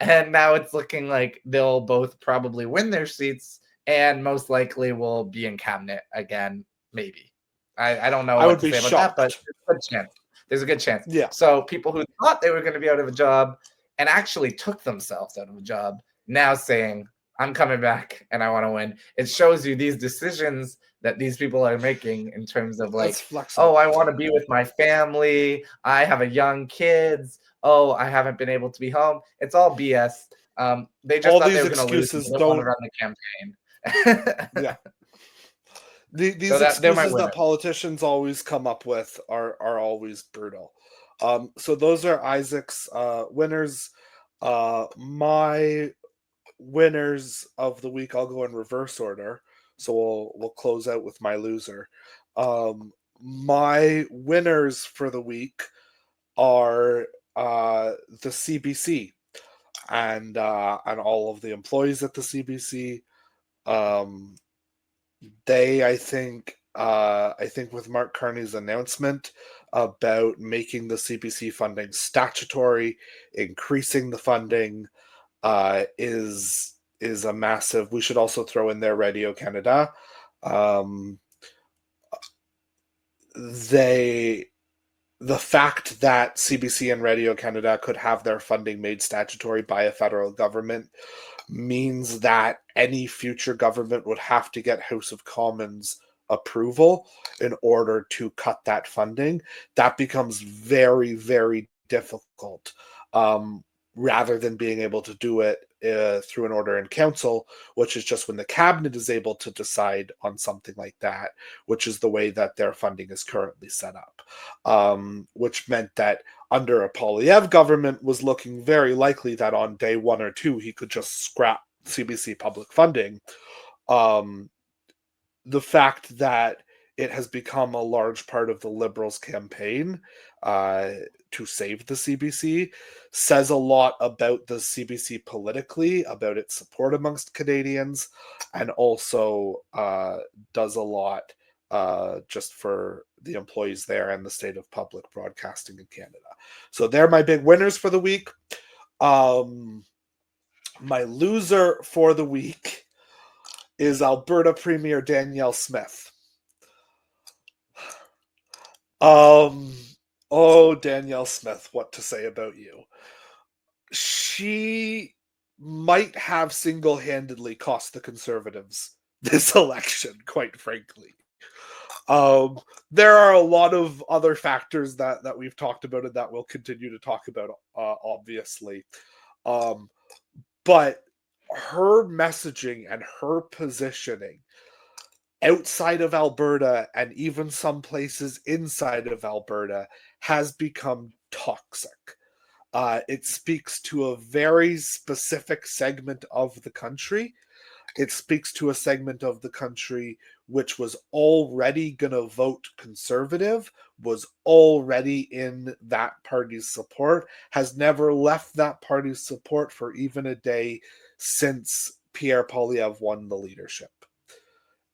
And now it's looking like they'll both probably win their seats and most likely will be in cabinet again, maybe. I don't know I what would to be say about that, but shocked. there's a good chance. There's a good chance. Yeah. So people who thought they were going to be out of a job and actually took themselves out of a job now saying, I'm coming back and I want to win. It shows you these decisions that these people are making in terms of like, That's flexible. I want to be with my family. I have a young kids. I haven't been able to be home. It's all BS. They just All thought these they were going to lose. They excuses don't want to don't. run the campaign. Yeah. These So they're my excuses winner. that politicians always come up with are always brutal. So those are Isaac's winners. My winners of the week, I'll go in reverse order. So we'll close out with my loser. My winners for the week are the CBC and all of the employees at the CBC. I think with Mark Carney's announcement about making the CBC funding statutory, increasing the funding, is a massive. We should also throw in there Radio Canada. The fact that CBC and Radio Canada could have their funding made statutory by a federal government means that any future government would have to get House of Commons approval in order to cut that funding. That becomes very, very difficult, rather than being able to do it through an order in council, which is just when the cabinet is able to decide on something like that, which is the way that their funding is currently set up, which meant that under a Poilievre government was looking very likely that on day 1 or 2 he could just scrap CBC public funding. The fact that it has become a large part of the Liberals' campaign to save the CBC says a lot about the CBC politically, about its support amongst Canadians, and also does a lot just for the employees there and the state of public broadcasting in Canada. So they're my big winners for the week. My loser for the week is Alberta Premier Danielle Smith. Danielle Smith, what to say about you? She might have single-handedly cost the Conservatives this election, quite frankly. There are a lot of other factors that we've talked about and that we'll continue to talk about, obviously. But her messaging and her positioning outside of Alberta and even some places inside of Alberta has become toxic. It speaks to a very specific segment of the country. It speaks to a segment of the country which was already going to vote Conservative, was already in that party's support, has never left that party's support for even a day since Pierre Poilievre won the leadership.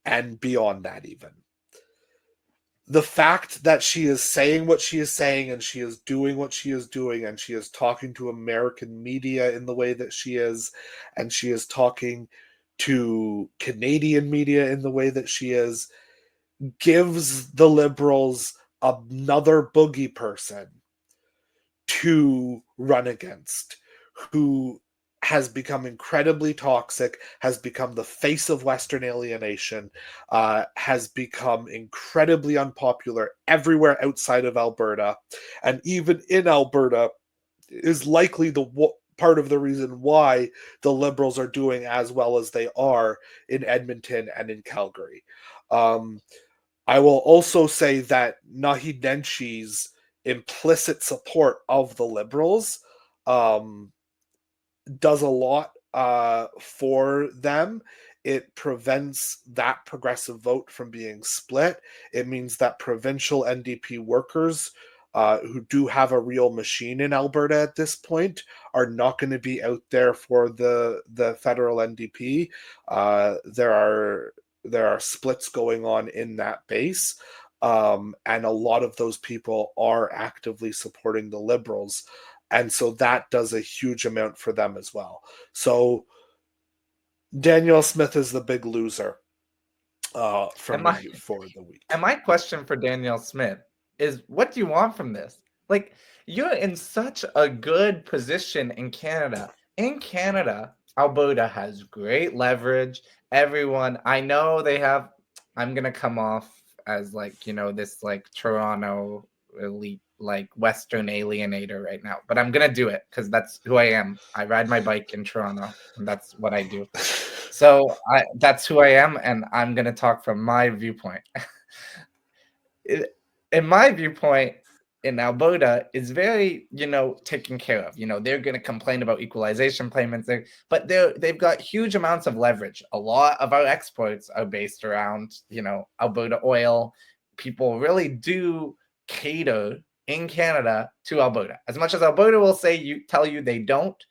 And beyond that, even. The fact that she is saying what she is saying and she is doing what she is doing and she is talking to American media in the way that she is, and she is talking to Canadian media in the way that she is, gives the Liberals another boogie person to run against, who has become incredibly toxic, has become the face of Western alienation, has become incredibly unpopular everywhere outside of Alberta, and even in Alberta is likely the part of the reason why the Liberals are doing as well as they are in Edmonton and in Calgary. I will also say that Naheed Nenshie's implicit support of the Liberals does a lot for them. It prevents that progressive vote from being split. It means that provincial NDP workers who do have a real machine in Alberta at this point are not going to be out there for the federal NDP. There are splits going on in that base. And a lot of those people are actively supporting the Liberals. And so that does a huge amount for them as well. So Danielle Smith is the big loser for the week. And my question for Danielle Smith is, what do you want from this? Like, you're in such a good position in Canada. In Canada, Alberta has great leverage. Everyone, I know they have, I'm going to come off as like, you know, this like Toronto elite, like Western alienator right now, but I'm going to do it because that's who I am. I ride my bike in Toronto and that's what I do. So that's who I am, and I'm going to talk from my viewpoint. In my viewpoint, in Alberta, is very, you know, taken care of. You know, they're going to complain about equalization payments, but they've got huge amounts of leverage. A lot of our exports are based around, you know, Alberta oil. People really do cater in Canada to Alberta. As much as Alberta will tell you they don't,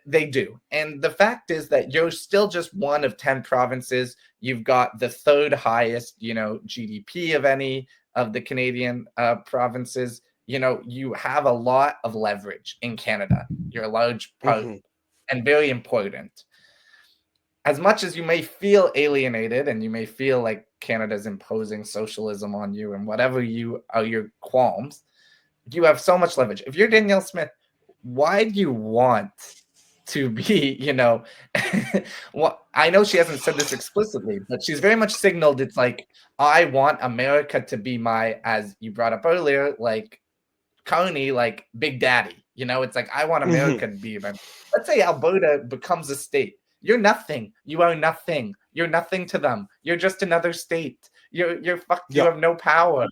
they do. And the fact is that you're still just one of 10 provinces. You've got the third highest, you know, GDP of any of the Canadian provinces. You know, you have a lot of leverage in Canada. You're a large part and very important. As much as you may feel alienated and you may feel like Canada's imposing socialism on you and whatever are your qualms, you have so much leverage. If you're Danielle Smith, why do you want to be, you know, well, I know she hasn't said this explicitly, but she's very much signaled it's like, I want America to be my, as you brought up earlier, like Carney, like Big Daddy. You know, it's like, I want America to be my, let's say Alberta becomes a state. You're nothing. You are nothing. You're nothing to them. You're just another state. You're fucked. You have no power.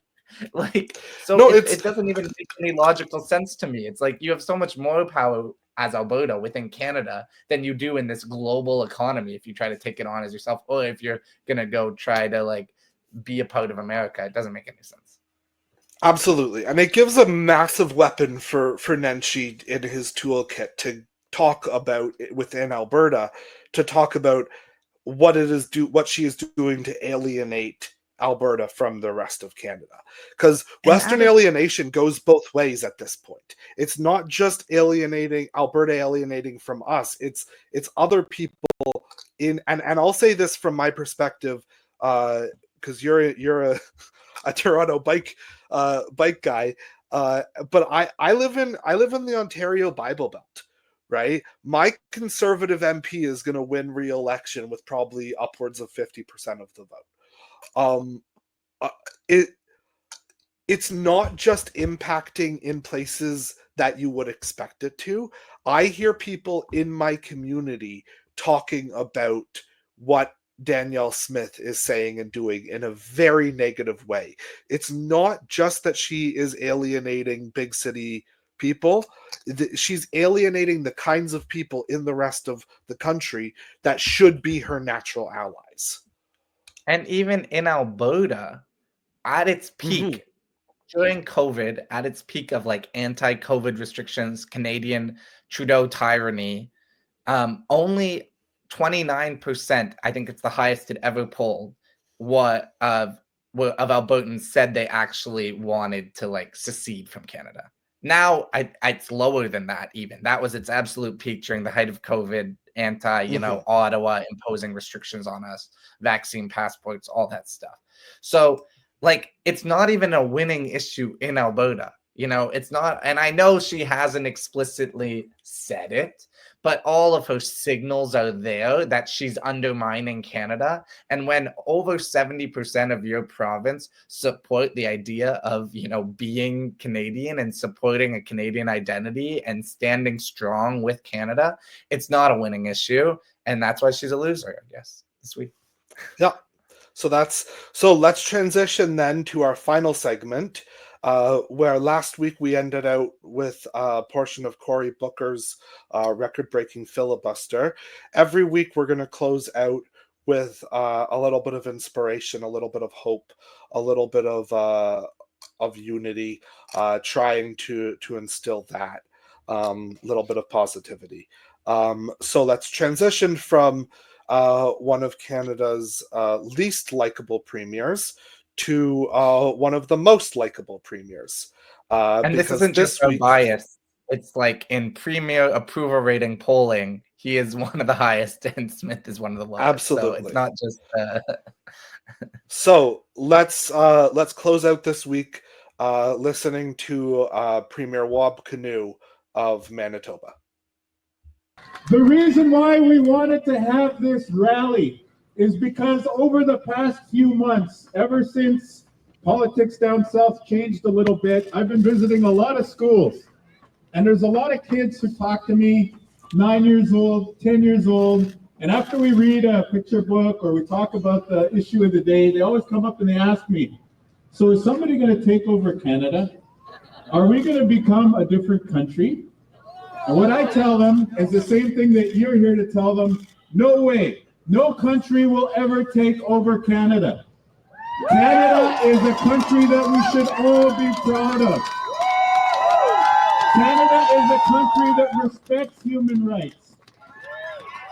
Like, so no, it doesn't even make any logical sense to me. It's like you have so much more power as Alberta within Canada than you do in this global economy if you try to take it on as yourself, or if you're gonna go try to like be a part of America. It doesn't make any sense. Absolutely. And it gives a massive weapon for Nenshi in his toolkit to talk about within Alberta, to talk about what she is doing to alienate Alberta from the rest of Canada, because Western alienation goes both ways at this point. It's not just Alberta alienating from us. It's other people in, and I'll say this from my perspective, because you're a Toronto bike guy, but I live in the Ontario Bible Belt. Right, my Conservative MP is going to win re-election with probably upwards of 50% of the vote. It's not just impacting in places that you would expect it to. I hear people in my community talking about what Danielle Smith is saying and doing in a very negative way. It's not just that she is alienating big city people. She's alienating the kinds of people in the rest of the country that should be her natural allies. And even in Alberta, at its peak, during COVID, at its peak of like anti-COVID restrictions, Canadian Trudeau tyranny, only 29%, I think it's the highest it ever polled, of Albertans said they actually wanted to like secede from Canada. Now it's lower than that even. That was its absolute peak during the height of COVID, you know, Ottawa imposing restrictions on us, vaccine passports, all that stuff. So like, it's not even a winning issue in Alberta. You know, it's not, and I know she hasn't explicitly said it, but all of her signals are there that she's undermining Canada. And when over 70% of your province support the idea of, you know, being Canadian and supporting a Canadian identity and standing strong with Canada, it's not a winning issue. And that's why she's a loser, I guess, this week. Yeah. So let's transition then to our final segment. where last week we ended out with a portion of Cory Booker's record-breaking filibuster. Every week we're going to close out with a little bit of inspiration, a little bit of hope, a little bit of unity, trying to instill that little bit of positivity. So let's transition from one of Canada's least likable premiers to one of the most likable premiers. And this isn't just a bias. It's like in premier approval rating polling, he is one of the highest and Smith is one of the lowest. Absolutely. So it's not just So let's close out this week listening to Premier Wab Kinew of Manitoba. The reason why we wanted to have this rally is because over the past few months, ever since politics down south changed a little bit, I've been visiting a lot of schools. And there's a lot of kids who talk to me, 9 years old, 10 years old, and after we read a picture book or we talk about the issue of the day, they always come up and they ask me, so is somebody going to take over Canada? Are we going to become a different country? And what I tell them is the same thing that you're here to tell them. No way. No country will ever take over Canada. Canada is a country that we should all be proud of. Canada is a country that respects human rights.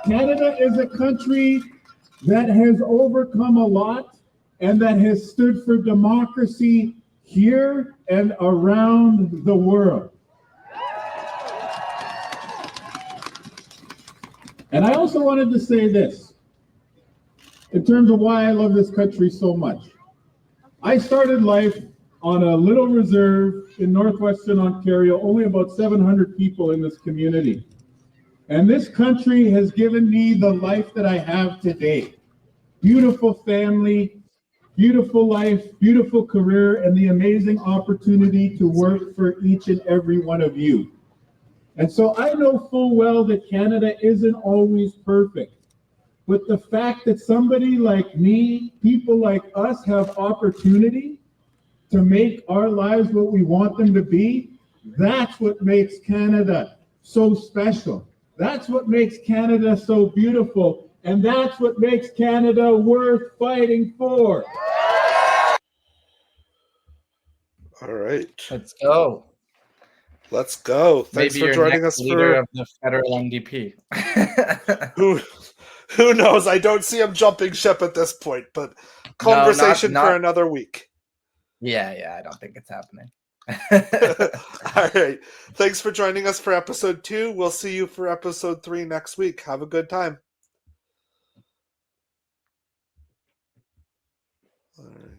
Canada is a country that has overcome a lot and that has stood for democracy here and around the world. And I also wanted to say this, in terms of why I love this country so much. I started life on a little reserve in northwestern Ontario, only about 700 people in this community. And this country has given me the life that I have today. Beautiful family, beautiful life, beautiful career, and the amazing opportunity to work for each and every one of you. And so I know full well that Canada isn't always perfect, but the fact that somebody like me, people like us have opportunity to make our lives what we want them to be, that's what makes Canada so special. That's what makes Canada so beautiful, and that's what makes Canada worth fighting for. All right. Let's go. Let's go. Thanks Maybe for joining us leader for of the federal NDP. Who knows? I don't see him jumping ship at this point, but conversation not for another week. Yeah, I don't think it's happening. All right. Thanks for joining us for episode 2. We'll see you for episode 3 next week. Have a good time. All right.